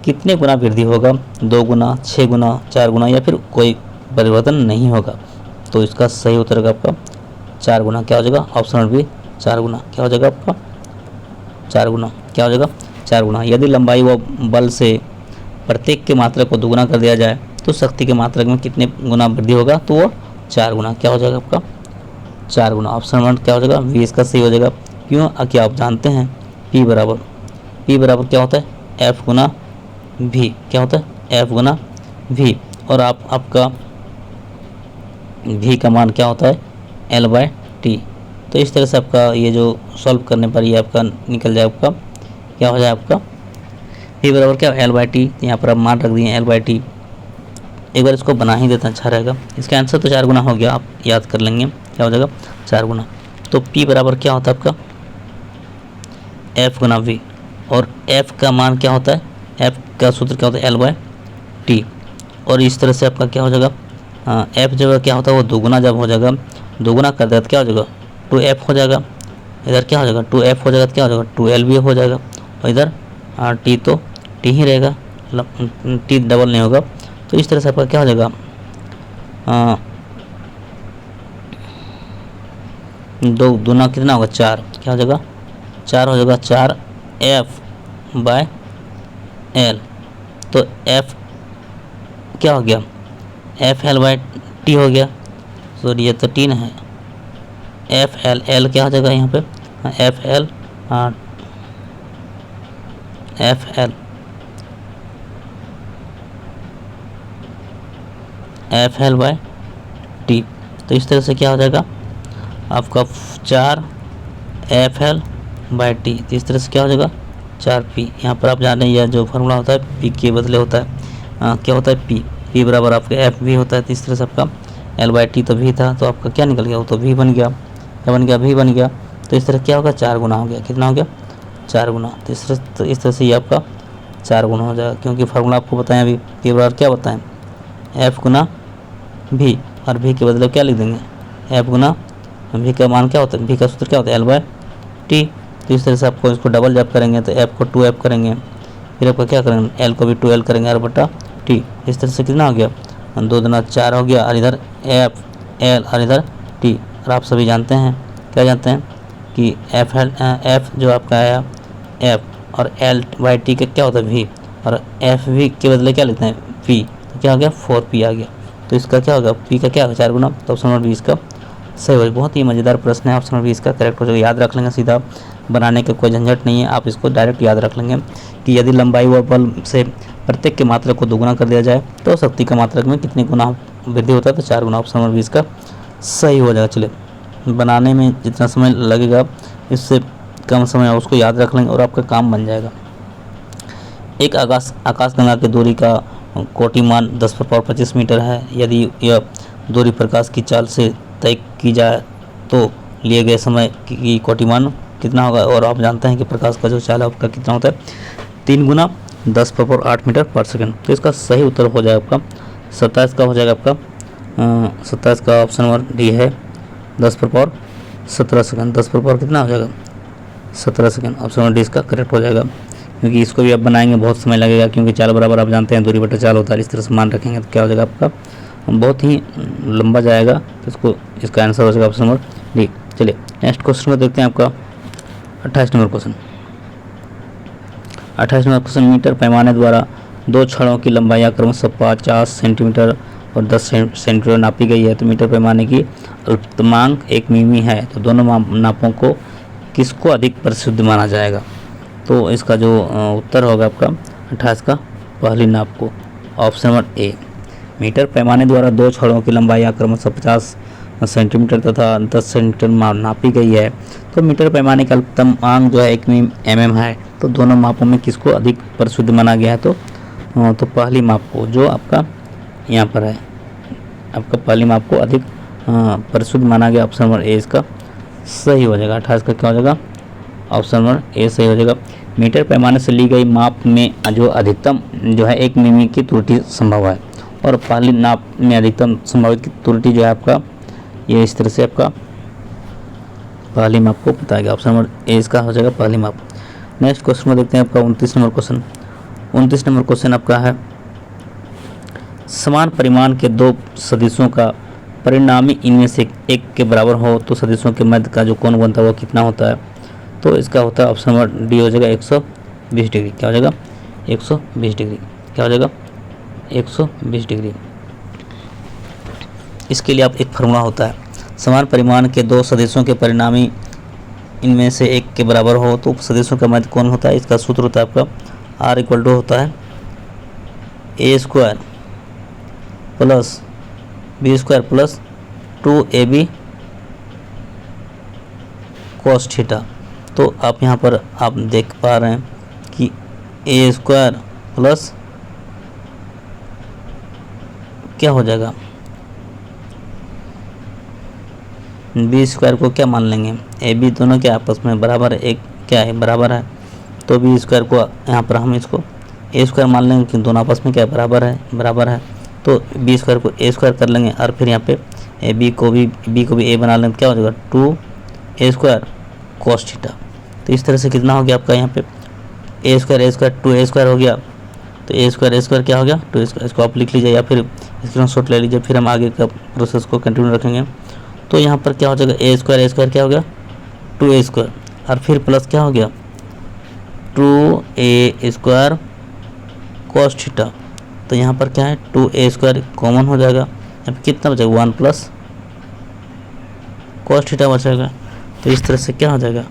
कितने गुना वृद्धि होगा, 2 गुना, 6 गुना, 4 गुना, या फिर कोई परिवर्तन नहीं होगा। तो इसका सही उत्तर होगा आपका 4 गुना। क्या हो जाएगा, ऑप्शन नंबर बी 4 गुना। क्या हो जाएगा आपका 4 गुना। क्या हो जाएगा 4 गुना। यदि लंबाई व बल से प्रत्येक के मात्रक को दुगुना कर दिया जाए तो शक्ति के मात्रक में कितने गुना वृद्धि होगा, तो वो 4 गुना। क्या हो जाएगा आपका 4 गुना। ऑप्शन नंबर क्या हो जाएगा, वी इसका सही हो जाएगा। क्यों, क्या आप जानते हैं P बराबर क्या होता है, F गुना V। क्या होता है, F गुना V। और आपका V का मान क्या होता है, L/T। तो इस तरह से आपका ये जो सॉल्व करने पर ये आपका निकल जाए, आपका क्या हो जाए, आपका V बराबर क्या, L/T। यहाँ पर आप मान रख दिए L/T। एक बार इसको बना ही देता अच्छा रहेगा। इसका आंसर तो 4 गुना हो गया, आप याद कर लेंगे। क्या हो जाएगा 4 गुना। तो P बराबर क्या होता है आपका, F गुना V। और F का मान क्या होता है, F का सूत्र क्या होता है, L/T। और इस तरह से आपका क्या हो जाएगा, F जब क्या होता है वो दोगुना जब हो जाएगा, दोगुना कर देगा तो क्या हो जाएगा 2F हो जाएगा। इधर क्या हो जाएगा 2F हो जाएगा तो क्या हो जाएगा 2L हो जाएगा। और इधर T तो T ही रहेगा, T डबल नहीं होगा। तो इस तरह से आपका क्या हो जाएगा, 2 दूना कितना होगा 4। क्या हो जाएगा 4 हो जाएगा, 4F/L। तो F क्या हो गया, FL/T हो गया। सॉरी ये तो T है, FL क्या हो जाएगा यहाँ पे, FL FL/T। तो इस तरह से क्या हो जाएगा आपका 4FL/T। तो इस तरह से क्या हो जाएगा 4P। यहाँ पर आप जान रहे हैं यह जो फार्मूला होता है P के बदले होता है क्या होता है P टी बराबर आपका एफ भी होता है, तो इस तरह से आपका एल बाई टी तो भी था, तो आपका क्या निकल गया, वो तो भी बन गया, क्या बन गया, भी बन गया। तो इस तरह क्या होगा, 4 गुना हो गया, कितना हो गया, 4 गुना। तो इस तरह से ये आपका 4 गुना हो जाएगा, क्योंकि फार्मूला आपको बताएं अभी टी बराबर क्या बताएं, एफ गुना भी, और भी के बदले क्या लिख देंगे, एफ गुना भी का मान क्या होता है, भी का सूत्र क्या होता है, एल बाय टी। तो इस तरह से आपको इसको डबल जब करेंगे तो एफ को 2f करेंगे, फिर आपका क्या करेंगे, एल को भी 2l करेंगे, आर बटा टी। इस तरह से कितना हो गया, 2 दूना 4 हो गया, और इधर एफ एल और इधर टी। और आप सभी जानते हैं, क्या जानते हैं कि एफ जो आपका आया एफ और एल बाई टी का क्या होता है, वी, और एफ वी के बदले क्या लिखते हैं, पी। तो क्या हो गया, 4p आ गया। तो इसका क्या होगा, पी का क्या होगा, 4 गुना। तो ऑप्शन नंबर 20 का सही हो। बहुत ही मज़ेदार प्रश्न है, ऑप्शन नंबर 20 का करेक्ट हो जाएगा। याद रख लेंगे, सीधा बनाने का कोई झंझट नहीं है, आप इसको डायरेक्ट याद रख लेंगे कि यदि लंबाई व बल से प्रत्येक के मात्रा को दोगुना कर दिया जाए तो शक्ति का मात्रक में कितने गुना वृद्धि होता है, तो 4 गुना। ऑप्शन नंबर 20 का सही हो जाएगा। चलिए, बनाने में जितना समय लगेगा इससे कम समय उसको याद रख लेंगे और आपका काम बन जाएगा। एक आकाशगंगा की दूरी का कोटिमान 10⁻25 मीटर है। यदि यह दूरी प्रकाश की चाल से तय की जाए तो लिए गए समय की कोटिमान कितना होगा। और आप जानते हैं कि प्रकाश का जो चाल है आपका कितना होता है, 3 गुना 10⁻8 मीटर पर सेकंड। तो इसका सही उत्तर हो जाएगा आपका 27 का हो जाएगा आपका 27 का ऑप्शन नंबर डी है 10⁻17 सेकंड। 10 कितना हो जाएगा, 17 सेकंड। ऑप्शन नंबर डी इसका करेक्ट हो जाएगा, क्योंकि इसको भी आप बनाएंगे बहुत समय लगेगा, क्योंकि चाल बराबर आप जानते हैं दूरी बटा चाल होता है। इस तरह से मान रखेंगे तो क्या हो जाएगा आपका, बहुत ही लंबा जाएगा। तो इसका आंसर हो जाएगा ऑप्शन नंबर डी। चलिए नेक्स्ट क्वेश्चन को देखते हैं, आपका 28 number question. 28 number question, metre पैमाने द्वारा 2 छड़ों की लंबाई क्रमशः 50 सेंटीमीटर और 10 सेंटीमीटर नापी गई है। तो मीटर पैमाने की अल्पतमांक 1 मिमी है, तो दोनों नापों को किसको अधिक परिशुद्ध माना जाएगा। तो इसका जो उत्तर होगा आपका 28 का पहली नाप को, ऑप्शन नंबर ए। मीटर पैमाने द्वारा 2 छड़ों की लंबाई क्रमशः 50 सेंटीमीटर तथा 10 सेंटीमीटर नापी गई है। तो मीटर पैमाने का अल्पतमांक जो है 1 mm है, तो दोनों मापों में किसको अधिक परिशुद्ध माना गया है, तो पहली माप को, जो आपका यहाँ पर है, आपका पहली माप को अधिक परिशुद्ध माना गया। ऑप्शन नंबर ए इसका सही हो जाएगा। 28 का क्या हो जाएगा, ऑप्शन नंबर ए सही हो जाएगा। मीटर पैमाने से ली गई माप में जो अधिकतम जो है 1 मिमी की त्रुटि संभव है, और पहली नाप में अधिकतम संभावित त्रुटि जो है आपका ये इस तरह से आपका पहली माप को बताया गया। ऑप्शन नंबर ए इसका हो जाएगा पहली माप। नेक्स्ट क्वेश्चन में देखते हैं आपका 29 नंबर क्वेश्चन। 29 नंबर क्वेश्चन आपका है, समान परिमाण के 2 सदिशों का परिणामी इनमें से एक के बराबर हो तो सदिशों के मध्य का जो कोण बनता है वो कितना होता है। तो इसका होता है ऑप्शन नंबर डी हो जाएगा 120 डिग्री। क्या हो जाएगा, 120 डिग्री। क्या हो जाएगा, 120 डिग्री। इसके लिए आप एक फार्मूला होता है, समान परिमाण के 2 सदिशों के परिणामी इनमें से एक के बराबर हो तो सदिशों का मध्य कोण होता है। इसका सूत्र होता है आपका R = होता है a² plus b² plus 2ab cos theta. तो आप यहाँ पर आप देख पा रहे हैं कि a² प्लस क्या हो जाएगा, b² को क्या मान लेंगे, ए बी दोनों के आपस में बराबर है, एक क्या है बराबर है, तो b² को यहाँ पर हम इसको a² मान लेंगे कि दोनों आपस में क्या बराबर है। तो b² को a² कर लेंगे, और फिर यहाँ पे b को भी a बना लेंगे, क्या हो जाएगा 2a² cos थीटा। तो इस तरह से कितना हो गया आपका यहाँ पे a² 2a² हो गया। तो a² क्या हो गया 2a², इसको आप लिख लीजिए या फिर स्क्रीनशॉट ले लीजिए, फिर हम आगे का प्रोसेस को कंटिन्यू रखेंगे। तो यहाँ पर क्या हो जाएगा a² क्या हो गया 2a², और फिर प्लस क्या हो गया 2a² cos थीटा। तो यहाँ पर क्या है 2a² कॉमन हो जाएगा, यहाँ पर कितना बचेगा 1 प्लस cos थीटा बचेगा। तो इस तरह से क्या हो जाएगा,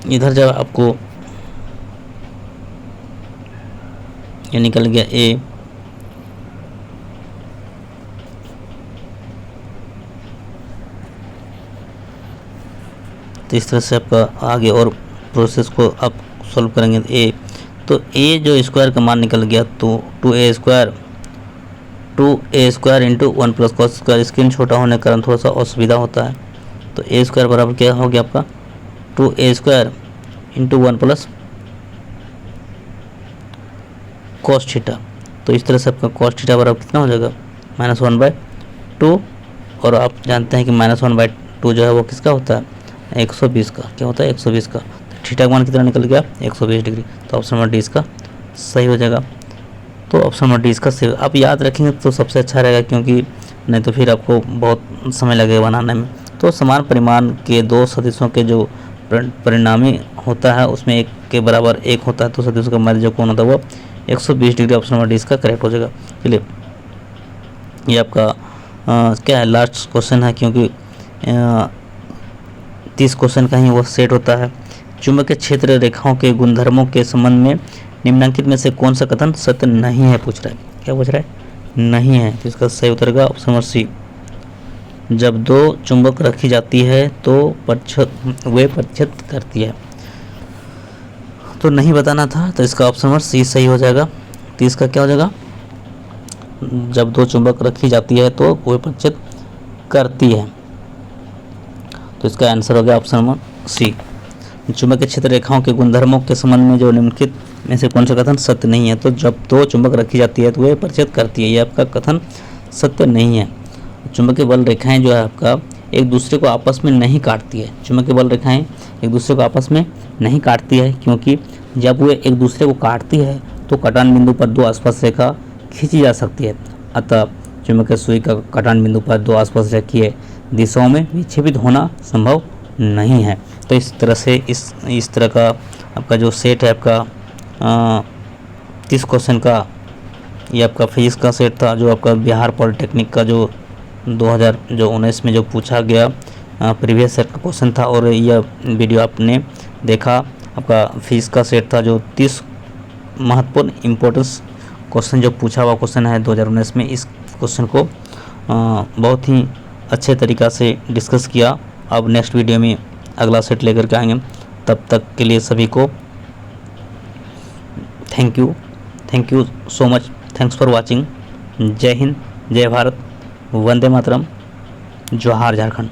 इधर जब आपको ये निकल गया a, तो इस तरह से आपका आगे और प्रोसेस को आप सॉल्व करेंगे। तो a जो स्क्वायर का मान निकल गया, तो 2a² 2a² into 1 plus cos square. Screen छोटा होने के कारण थोड़ा सा असुविधा होता है। तो a² बराबर क्या हो गया आपका 2a² into 1 plus cos theta. तो इस तरह से आपका कॉस थीटा बराबर कितना हो जाएगा -1/2। और आप जानते हैं कि -1/2 जो है वो किसका होता है 120 का। क्या होता है 120 का। तो थीटा का मान कितना निकल गया 120 डिग्री। तो ऑप्शन नंबर डी इसका सही हो जाएगा। तो ऑप्शन नंबर डी इसका सही। आप याद रखेंगे तो सबसे अच्छा रहेगा, क्योंकि नहीं तो फिर आपको बहुत समय लगेगा बनाने में। तो समान परिमाण के दो सदिशों के जो परिणामी होता है उसमें एक के बराबर एक होता है, तो सदिशों का मध्य जो कोण होता है वो 120 डिग्री। ऑप्शन नंबर डी इसका करेक्ट हो जाएगा। चलिए ये आपका क्या है लास्ट क्वेश्चन है, क्योंकि 30 क्वेश्चन का ही वो सेट होता है। चुंबकीय क्षेत्र रेखाओं के गुणधर्मों के संबंध में निम्नलिखित में से कौन सा कथन सत्य नहीं है पूछ रहा है। क्या पूछ रहा है नहीं है। तो इसका सही उत्तर का ऑप्शन नंबर सी। जब दो चुंबक रखी जाती है तो वे प्रतिशत करती है। तो नहीं बताना था, तो इसका ऑप्शन नंबर सी सही हो जाएगा। तो इसका क्या हो जाएगा जब दो चुंबक रखी जाती है तो वे प्रतिशत करती है। तो इसका आंसर हो गया ऑप्शन नंबर सी। चुंबकीय क्षेत्र रेखाओं के गुणधर्मों के संबंध में जो निम्नलिखित में से कौन सा कथन सत्य नहीं है। तो जब दो चुंबक रखी जाती है तो वे प्रतिशत करती है, ये आपका कथन सत्य नहीं है। चुंबकीय बल रेखाएं जो है आपका एक दूसरे को आपस में नहीं काटती है। चुंबकीय बल रेखाएं एक दूसरे को आपस में नहीं काटती है, क्योंकि जब वे एक दूसरे को काटती है तो कटान बिंदु पर दो आसपास रेखा खींची जा सकती है। अतः चुंबकीय सुई का कटान बिंदु पर दो आसपास रेखीय दिशाओं में विक्षेपित होना संभव नहीं है। तो इस तरह से इस तरह का आपका जो सेट है आपका 30 क्वेश्चन का, ये आपका फिजिक्स का सेट था, जो आपका बिहार पॉलिटेक्निक का जो 2019 में जो पूछा गया प्रीवियस सेट का क्वेश्चन था। और यह वीडियो आपने देखा, आपका फिजिक्स का सेट था जो 30 महत्वपूर्ण इम्पोर्टेंस क्वेश्चन जो पूछा हुआ क्वेश्चन है 2019 में। इस क्वेश्चन को बहुत ही अच्छे तरीक़ा से डिस्कस किया। अब नेक्स्ट वीडियो में अगला सेट लेकर के आएंगे। तब तक के लिए सभी को thank you so much. Thanks for watching. जय हिंद, जय भारत, वंदे मातरम, जोहार झारखंड।